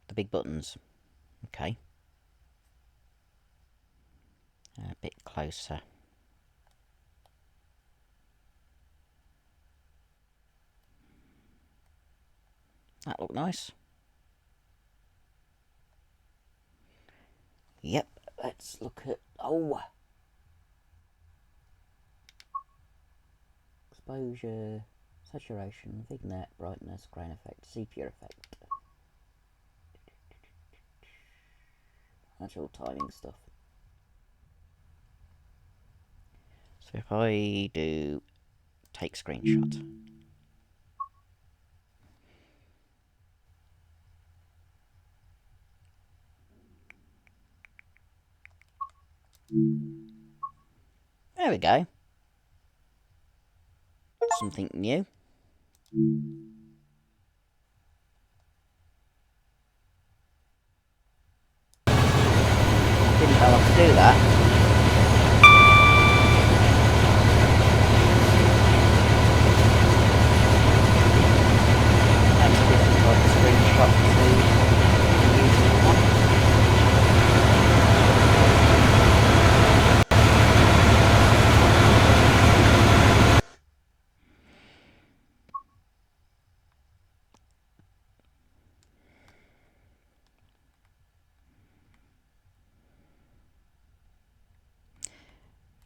the big buttons. Okay. A bit closer. That looked nice. Yep, let's look at... Oh! Exposure, saturation, vignette, brightness, grain effect, sepia effect. That's all timing stuff. So if I do take screenshot. There we go. Something new. Didn't know I could do that.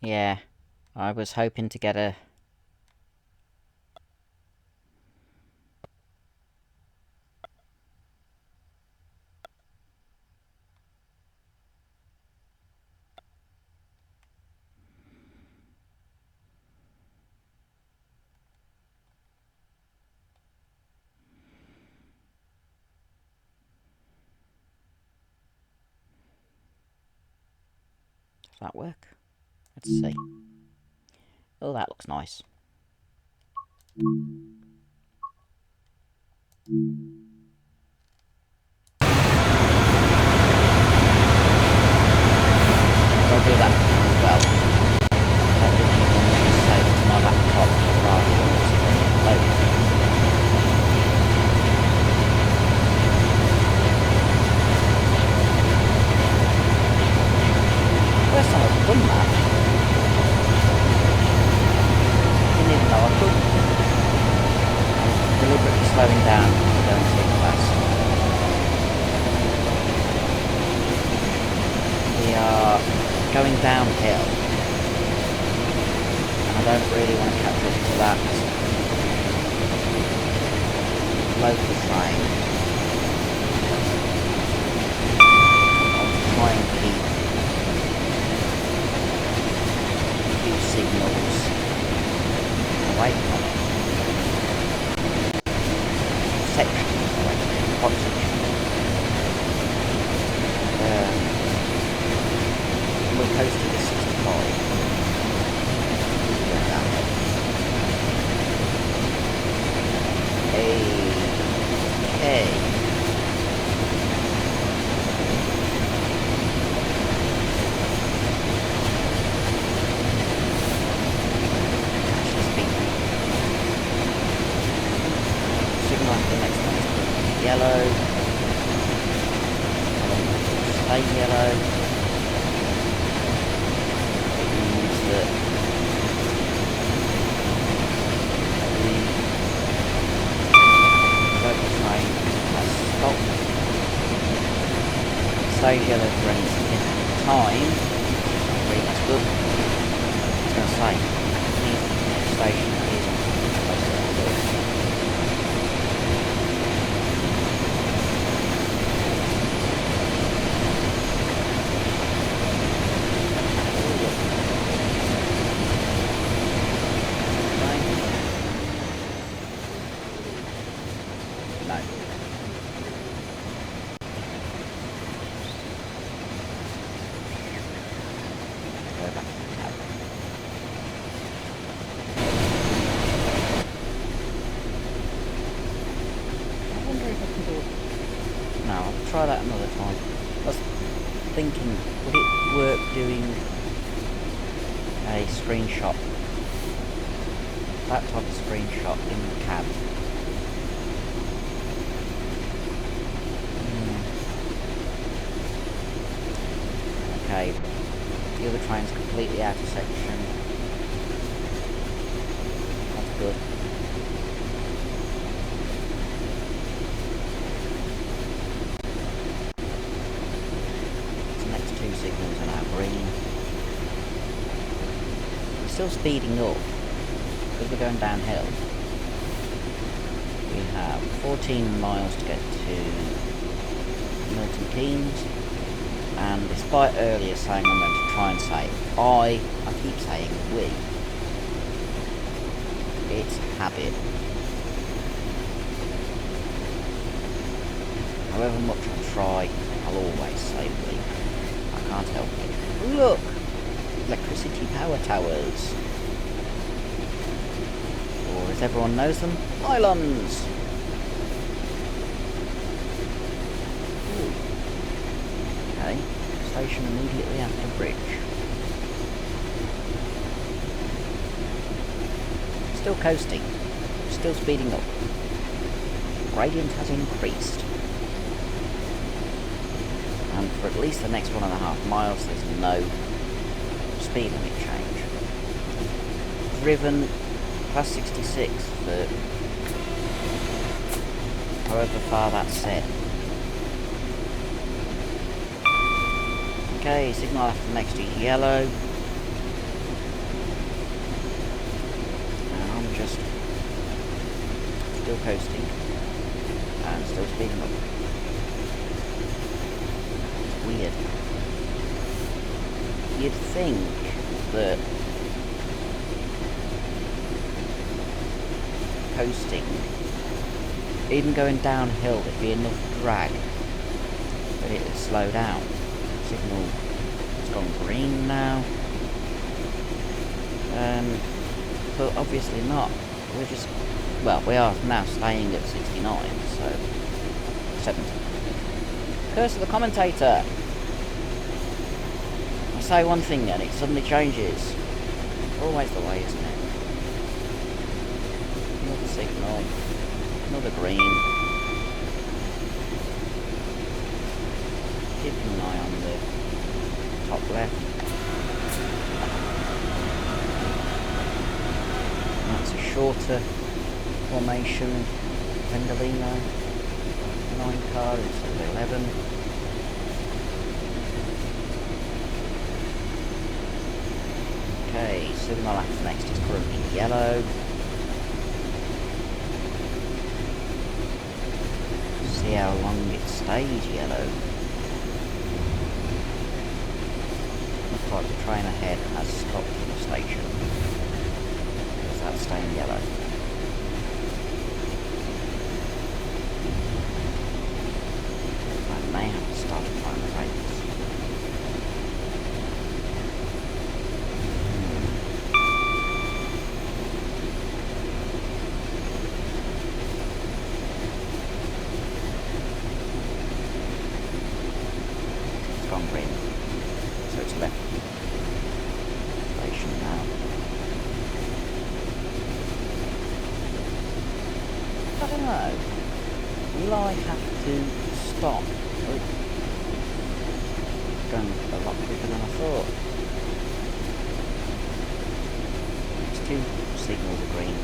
Yeah, I was hoping to get a... Does that work? Let's see. Oh, that looks nice. I'll do that as well. done that. Didn't even know I could. I'm deliberately slowing down because I'm going too fast. We are going downhill, and I don't really want to catch up to that local train. I'll try and keep a few signals away from it. Sections away from it. What sections? We'll post to the 65. Okay. Signal after the next one is yellow. Stay yellow. It means that stays yellow for any significant time. Really, that's good. I was going to say, the station is close to that. Try that another time. I was thinking, would it work doing a screenshot, that type of screenshot in the cab? Okay, the other train's completely out of section. That's good. Signals are now green. We're still speeding up because we're going downhill. We have 14 miles to get to Milton Keynes, and despite earlier saying I'm going to try and say I keep saying we. It's habit. However much I try, I'll always say we. Can't help it. Look! Electricity power towers. Or as everyone knows them, pylons! Ooh. Okay, station immediately after bridge. Still coasting. Still speeding up. Gradient has increased. And for at least the next 1.5 miles there's no speed limit change. Driven past 66 for however far that's set. Okay, signal after next is yellow. And I'm just still coasting and still speeding up. Weird. You'd think that coasting, even going downhill, there'd be enough drag that it'd slow down. Signal has gone green now. But obviously not. We're just, well, we are now staying at 69, so 70. Curse of the commentator. I say one thing and it suddenly changes. Always the way, isn't it? Another signal. Another green. Keeping an eye on the top left. shorter formation, Pendolino 9 car instead of 11. Okay, signal after next is currently yellow. See how long it stays yellow. Looks like the train ahead has stopped at the station. Because that's staying yellow. I may have to start applying the brakes. It's gone green, so it's left station now. I don't know. Will I have to stop? Oh, it's going a lot quicker than I thought. It's 2 signals are green.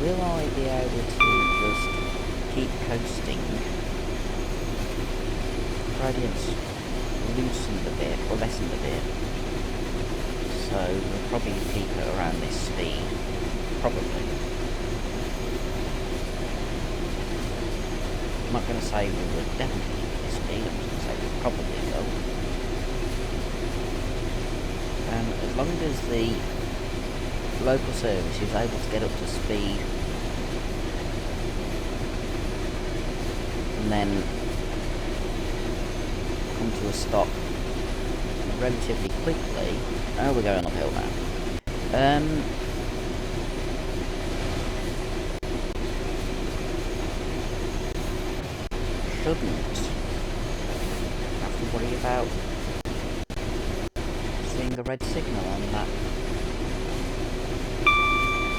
Will I be able to just keep coasting? Gradients loosened a bit, or lessened a bit. So we'll probably keep it around this speed. Probably. I'm not going to say we would definitely keep this speed, I'm just going to say we probably will. As long as the local service is able to get up to speed and then come to a stop relatively quickly. Oh, we're going uphill now. Shouldn't have to worry about seeing a red signal on that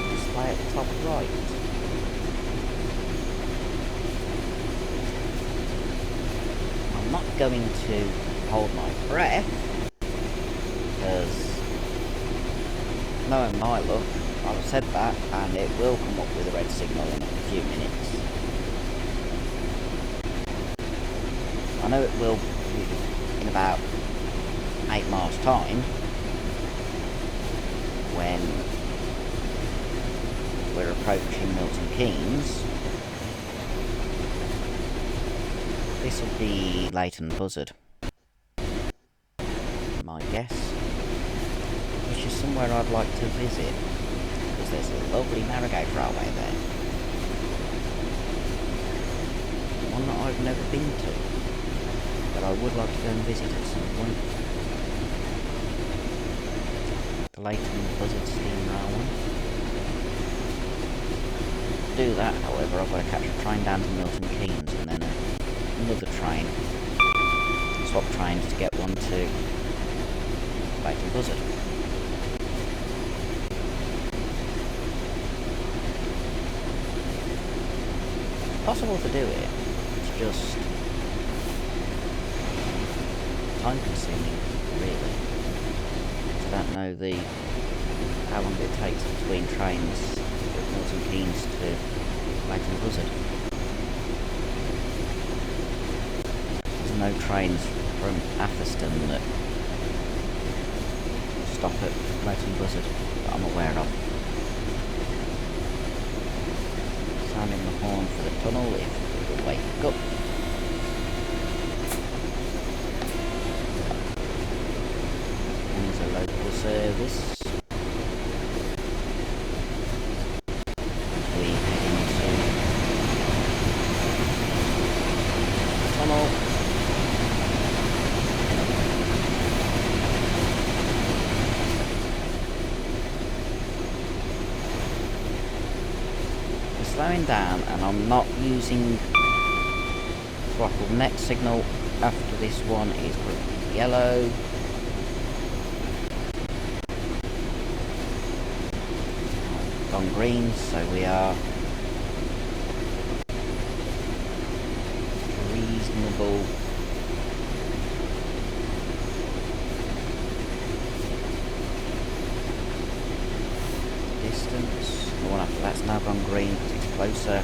display at the top right. I'm not going to hold my breath, because knowing my luck, I've said that, and it will come up with a red signal in a few minutes. I know it will in about 8 miles time, when we're approaching Milton Keynes. This will be Leighton Buzzard, my guess, which is somewhere I'd like to visit, because there's a lovely narrow gauge railway there. One that I've never been to, but I would like to go and visit at some point. The Leighton Buzzard Steam Railway. To do that, however, I've got to catch a train down to Milton Keynes and then another train. Swap trains to get one to Leighton Buzzard. Possible to do it, it's just time consuming, really. I don't know how long it takes between trains at Milton Keynes to Leighton Buzzard. There's no trains from Atherstone that stop at Leighton Buzzard that I'm aware of. Sounding the horn for the tunnel if it will wake up. There's a local service. We head into the tunnel. We're slowing down and I'm not using throttle. Next signal after this one is yellow. On green, so we are reasonable green because it's closer.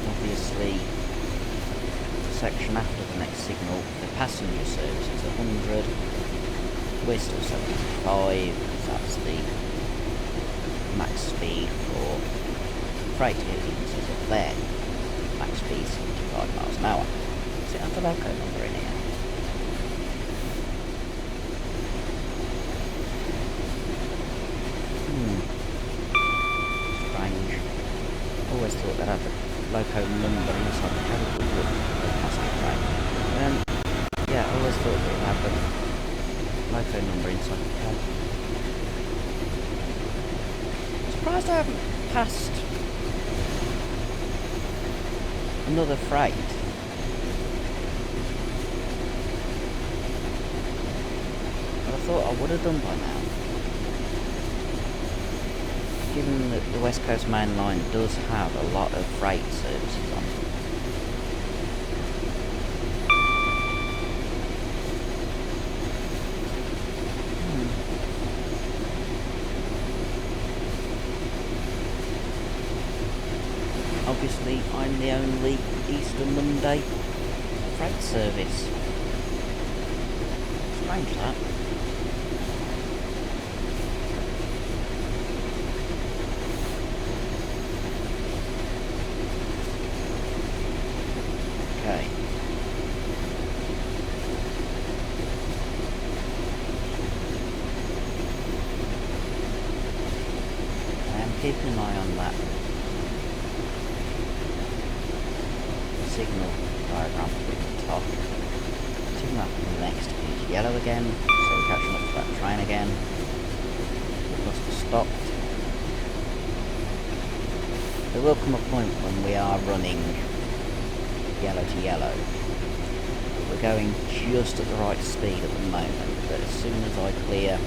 Obviously, the section after the next signal, the passenger service is 100. We're still 75, because that's the max speed for freight. Here you can see up there, max speed 75 miles an hour. So it has the loco number in here. Strange. Always thought that had the loco number inside the cab would look like a passenger train. Yeah, I always thought that it had the loco number inside the cab. Surprised I haven't passed another freight. But I thought I would have done by now. Given that the West Coast Mainline does have a lot of freight services on it. Obviously, I'm the only Easter Monday freight service. Strange that. Okay. I am keeping an eye on that signal diagram at the top. Signal up the next is yellow again, so we're catching up to that train again. It must have stopped. There will come a point when we are running yellow to yellow. We're going just at the right speed at the moment, but as soon as I clear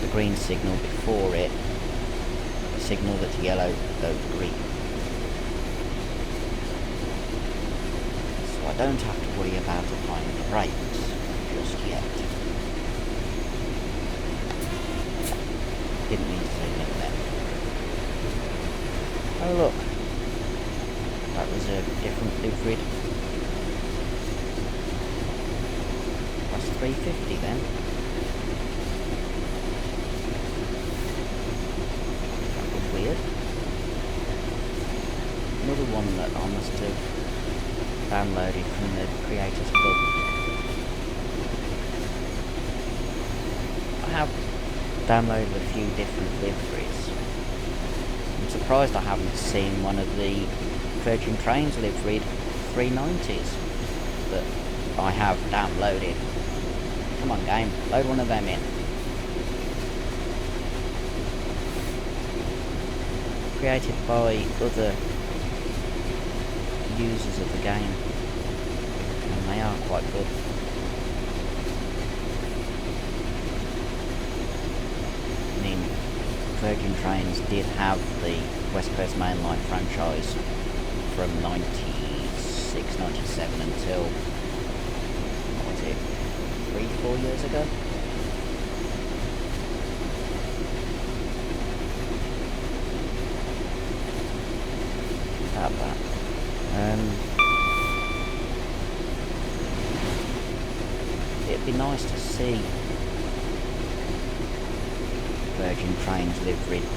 the green signal before it, the signal that's yellow goes green. I don't have to worry about applying the brakes just yet. Didn't mean to say no then. Oh look, that was a different livery. That's 350 then. That was weird. Another one that I must have downloaded from the Creators Club. I have downloaded a few different liveries. I'm surprised I haven't seen one of the Virgin Trains liveried 390s that I have downloaded. Come on game, load one of them in. Created by other users of the game, and they are quite good. I mean, Virgin Trains did have the West Coast Mainline franchise from 96, 97 until, what was it, 3-4 years ago? About that. It'd be nice to see Virgin Trains liveried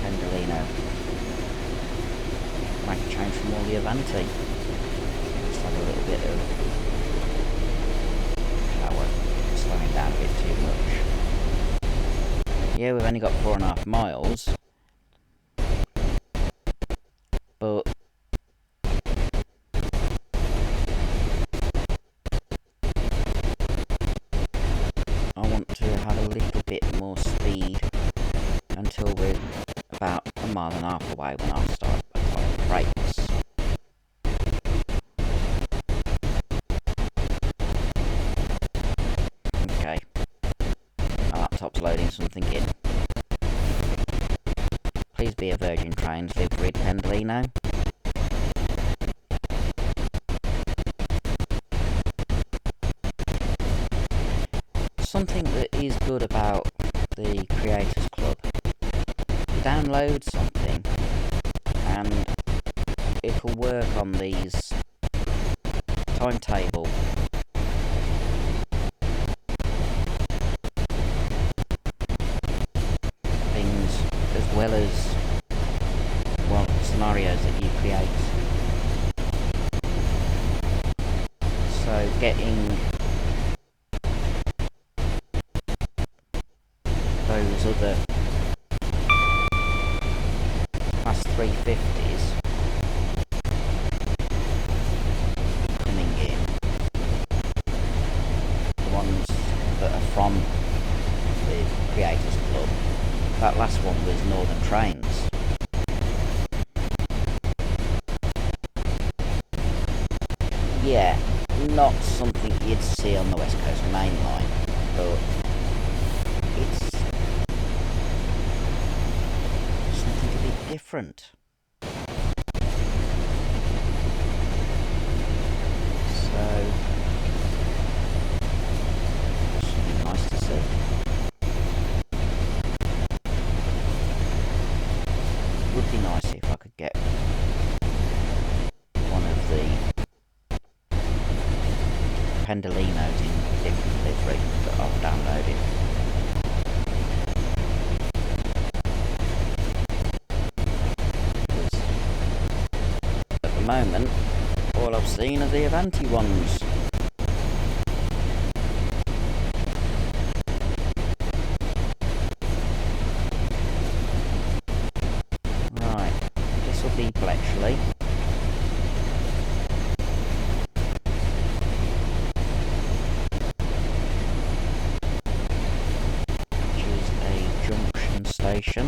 Pendolino. Make a change from all the Avanti. Just have a little bit of power, slowing down a bit too much. Yeah, we've only got 4.5 miles. But I want to have a little bit more speed until we're about 1.5 miles away when I start applying the brakes. Okay, my laptop's loading something in. Please be a Virgin Trains liveried Pendolino. something that is good about the Creators Club. You download something and it'll work on these timetable things, as well as, well, scenarios that you create. So getting those other Class 350s coming in, the ones that are from the Creators Club. That last one was Northern Trains. Yeah, not something you'd see on the West Coast Mainline, but it's something a bit different. So, something nice to see. Would be nice if I could get one of the Pendolinos in different livery that I've downloaded. At the moment, all I've seen are the Avanti ones. Right, this will be Bletchley. Which is a junction station.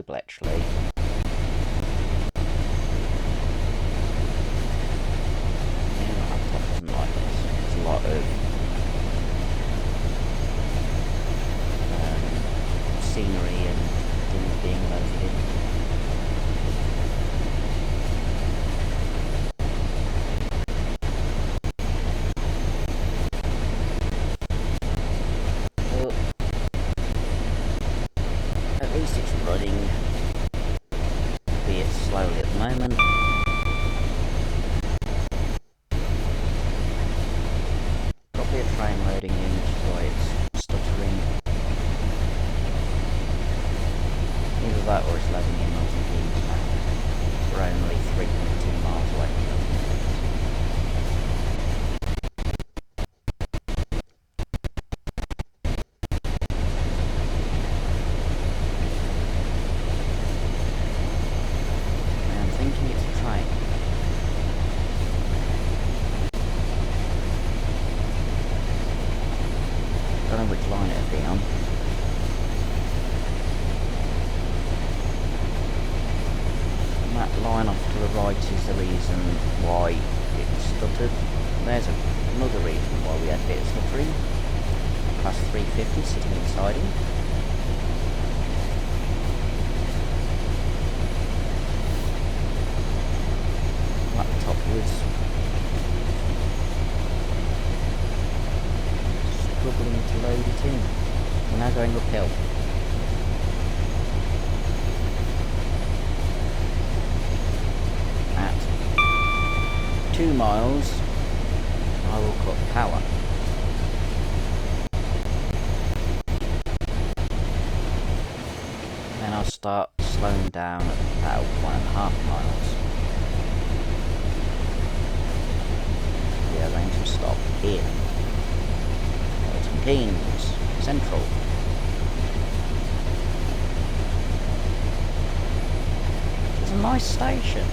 Bletchley. Yeah, my laptop doesn't like this. There's a lot of scenery and things being loaded in. But at least it's running, albeit slowly at the moment. Probably a train loading in, which is why it's stuttering. Either that or it's loading in Milton Keynes now. We're only 3.2 miles away from Milton Keynes. Which line it'd be on. And that line off to the right is the reason why it stuttered. There's another reason why we had a bit of stuttering. Class 350 sitting inside him. Laptop was struggling to load it in. We're now going uphill. At 2 miles, I will cut power. now start slowing down at about 1.5 miles. We are going to stop here. Milton Keynes, Central. It's a nice station.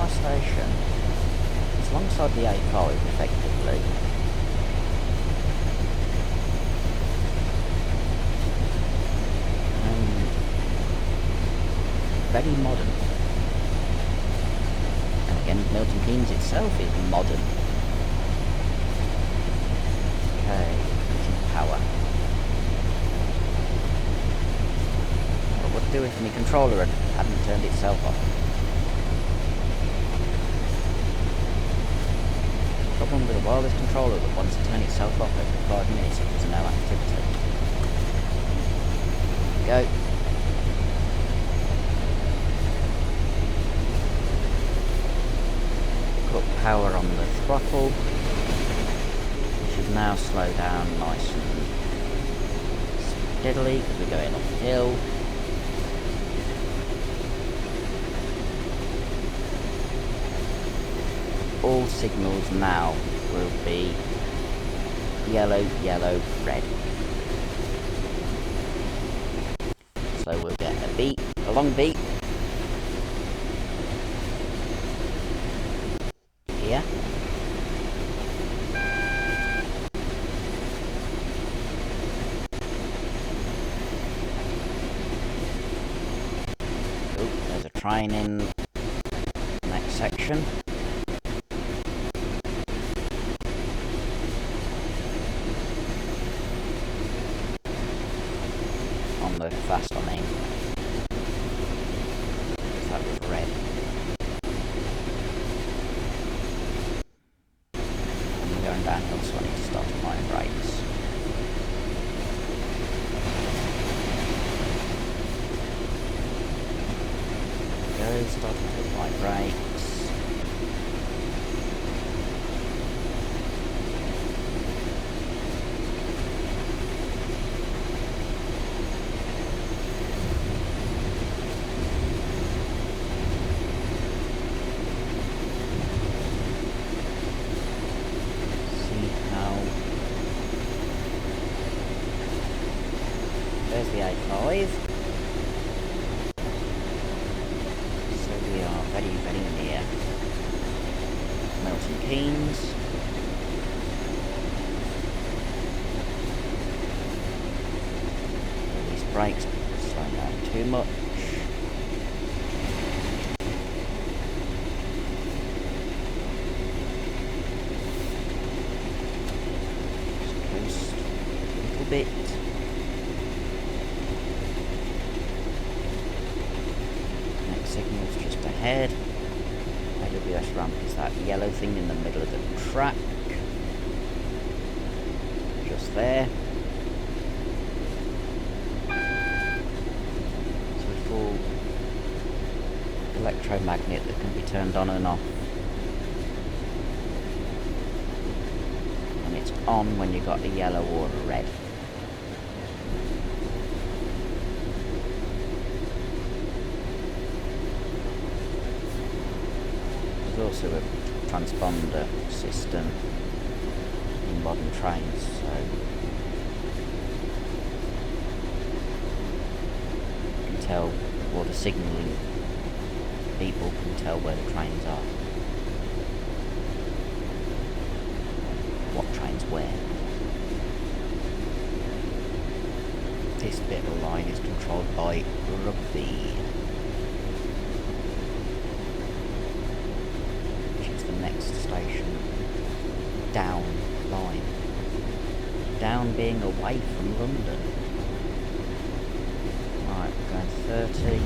Station. It's alongside the A5 effectively. Very modern. And again, Milton Keynes itself is modern. Okay, using power. What would do if my controller hadn't turned itself off? Problem with a wireless controller that wants to turn itself off every 5 minutes if there's no activity. Go. Put power on the throttle. We should now slow down nice and steadily because we're going uphill. All signals now will be yellow, yellow, red. So we'll get a beep, a long beep. Here. Oh, there's a train in the next section. Fast, I mean. That was red. And we're going downhill, so I need to start applying brakes. Go, starting to apply brakes. There's the A5. So we are very, very near Milton Keynes. These brakes slow down too much. Just coast a little bit. Signals just ahead. AWS ramp is that yellow thing in the middle of the track. Just there. So a full electromagnet that can be turned on and off. And it's on when you've got a yellow or a red. There's also a transponder system in modern trains, so you can tell, or the signalling people can tell where the trains are, what trains where. This bit of the line is controlled by Rugby. Next station down line. Down being away from London. Right, we're going 30.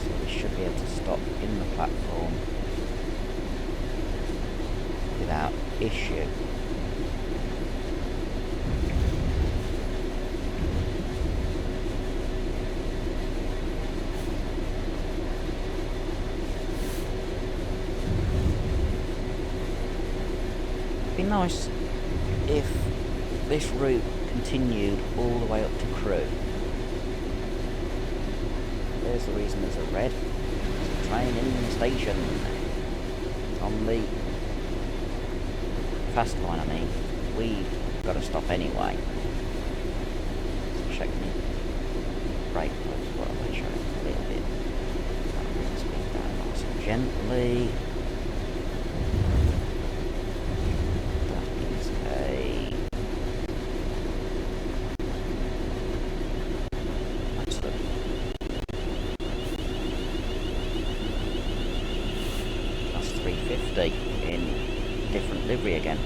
So we should be able to stop in the platform without issue. nice if this route continued all the way up to Crewe. There's the reason there's a red. There's a train in the station. On the fast line, I mean. We've got to stop anyway. Let's check me. Brake was what I show a little bit. Speed down nice and gently. That is a... That's the... That's 350 in different livery again.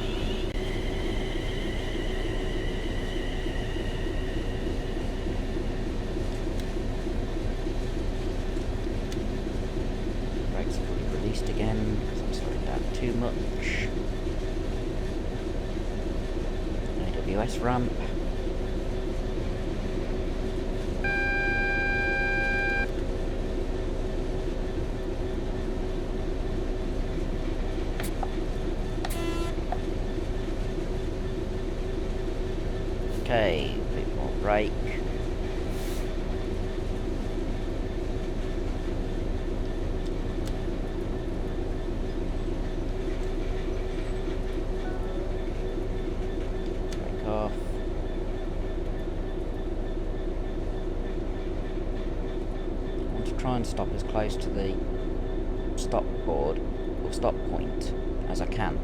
Again, because I'm slowing down too much. AWS ramp. Okay, a bit more brake. Off. I want to try and stop as close to the stop board or stop point as I can.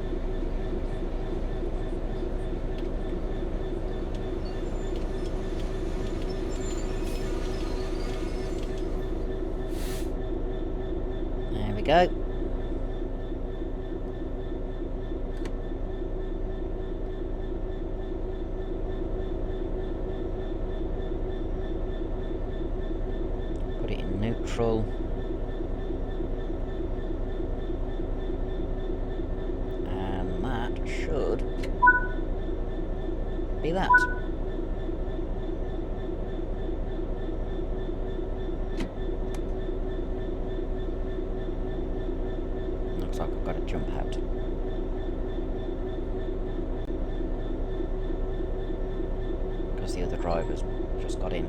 There we go. Put it in neutral. And that should be that. Looks like I've got to jump out. Because the other driver's just got in.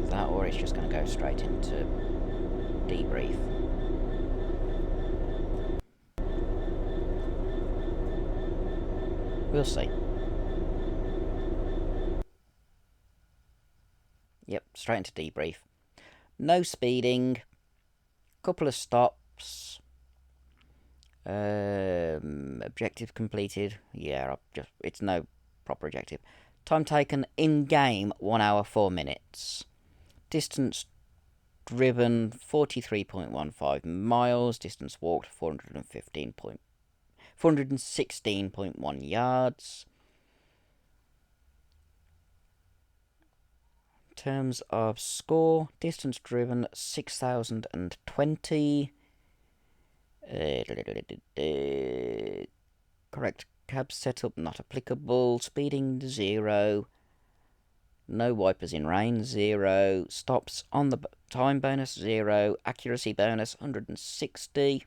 That, or it's just going to go straight into debrief. We'll see. Yep, straight into debrief. No speeding. Couple of stops. Objective completed. Yeah, it's no proper objective. Time taken in game 1 hour 4 minutes. Distance driven 43.15 miles. Distance walked 416.1 yards. In terms of score, distance driven 6,020. Correct cab setup not applicable. Speeding 0. No wipers in rain, 0. Stops on the time bonus, 0. Accuracy bonus, 160.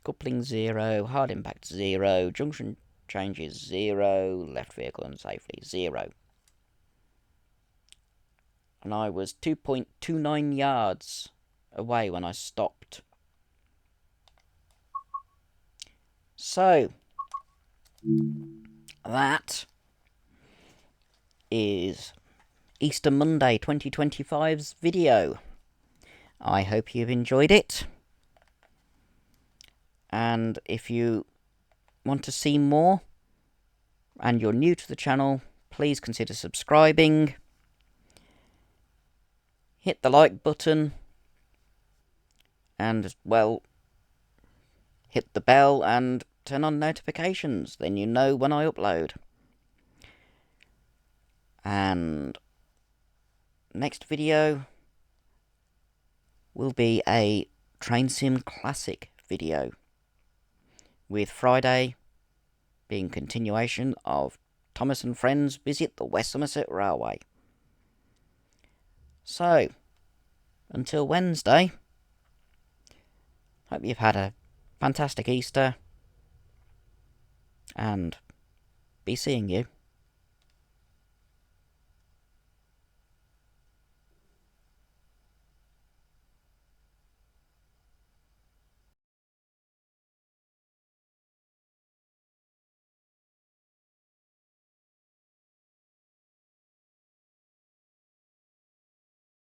Coupling, 0. Hard impact, 0. Junction changes, 0. Left vehicle unsafely, 0. And I was 2.29 yards away when I stopped. So, that is Easter Monday 2025's video. I hope you've enjoyed it. And if you want to see more and you're new to the channel, please consider subscribing. Hit the like button. And, well, hit the bell and turn on notifications. Then you know when I upload. And next video will be a Train Sim Classic video, with Friday being continuation of Thomas and Friends visit the West Somerset Railway. So, until Wednesday, hope you've had a fantastic Easter, and be seeing you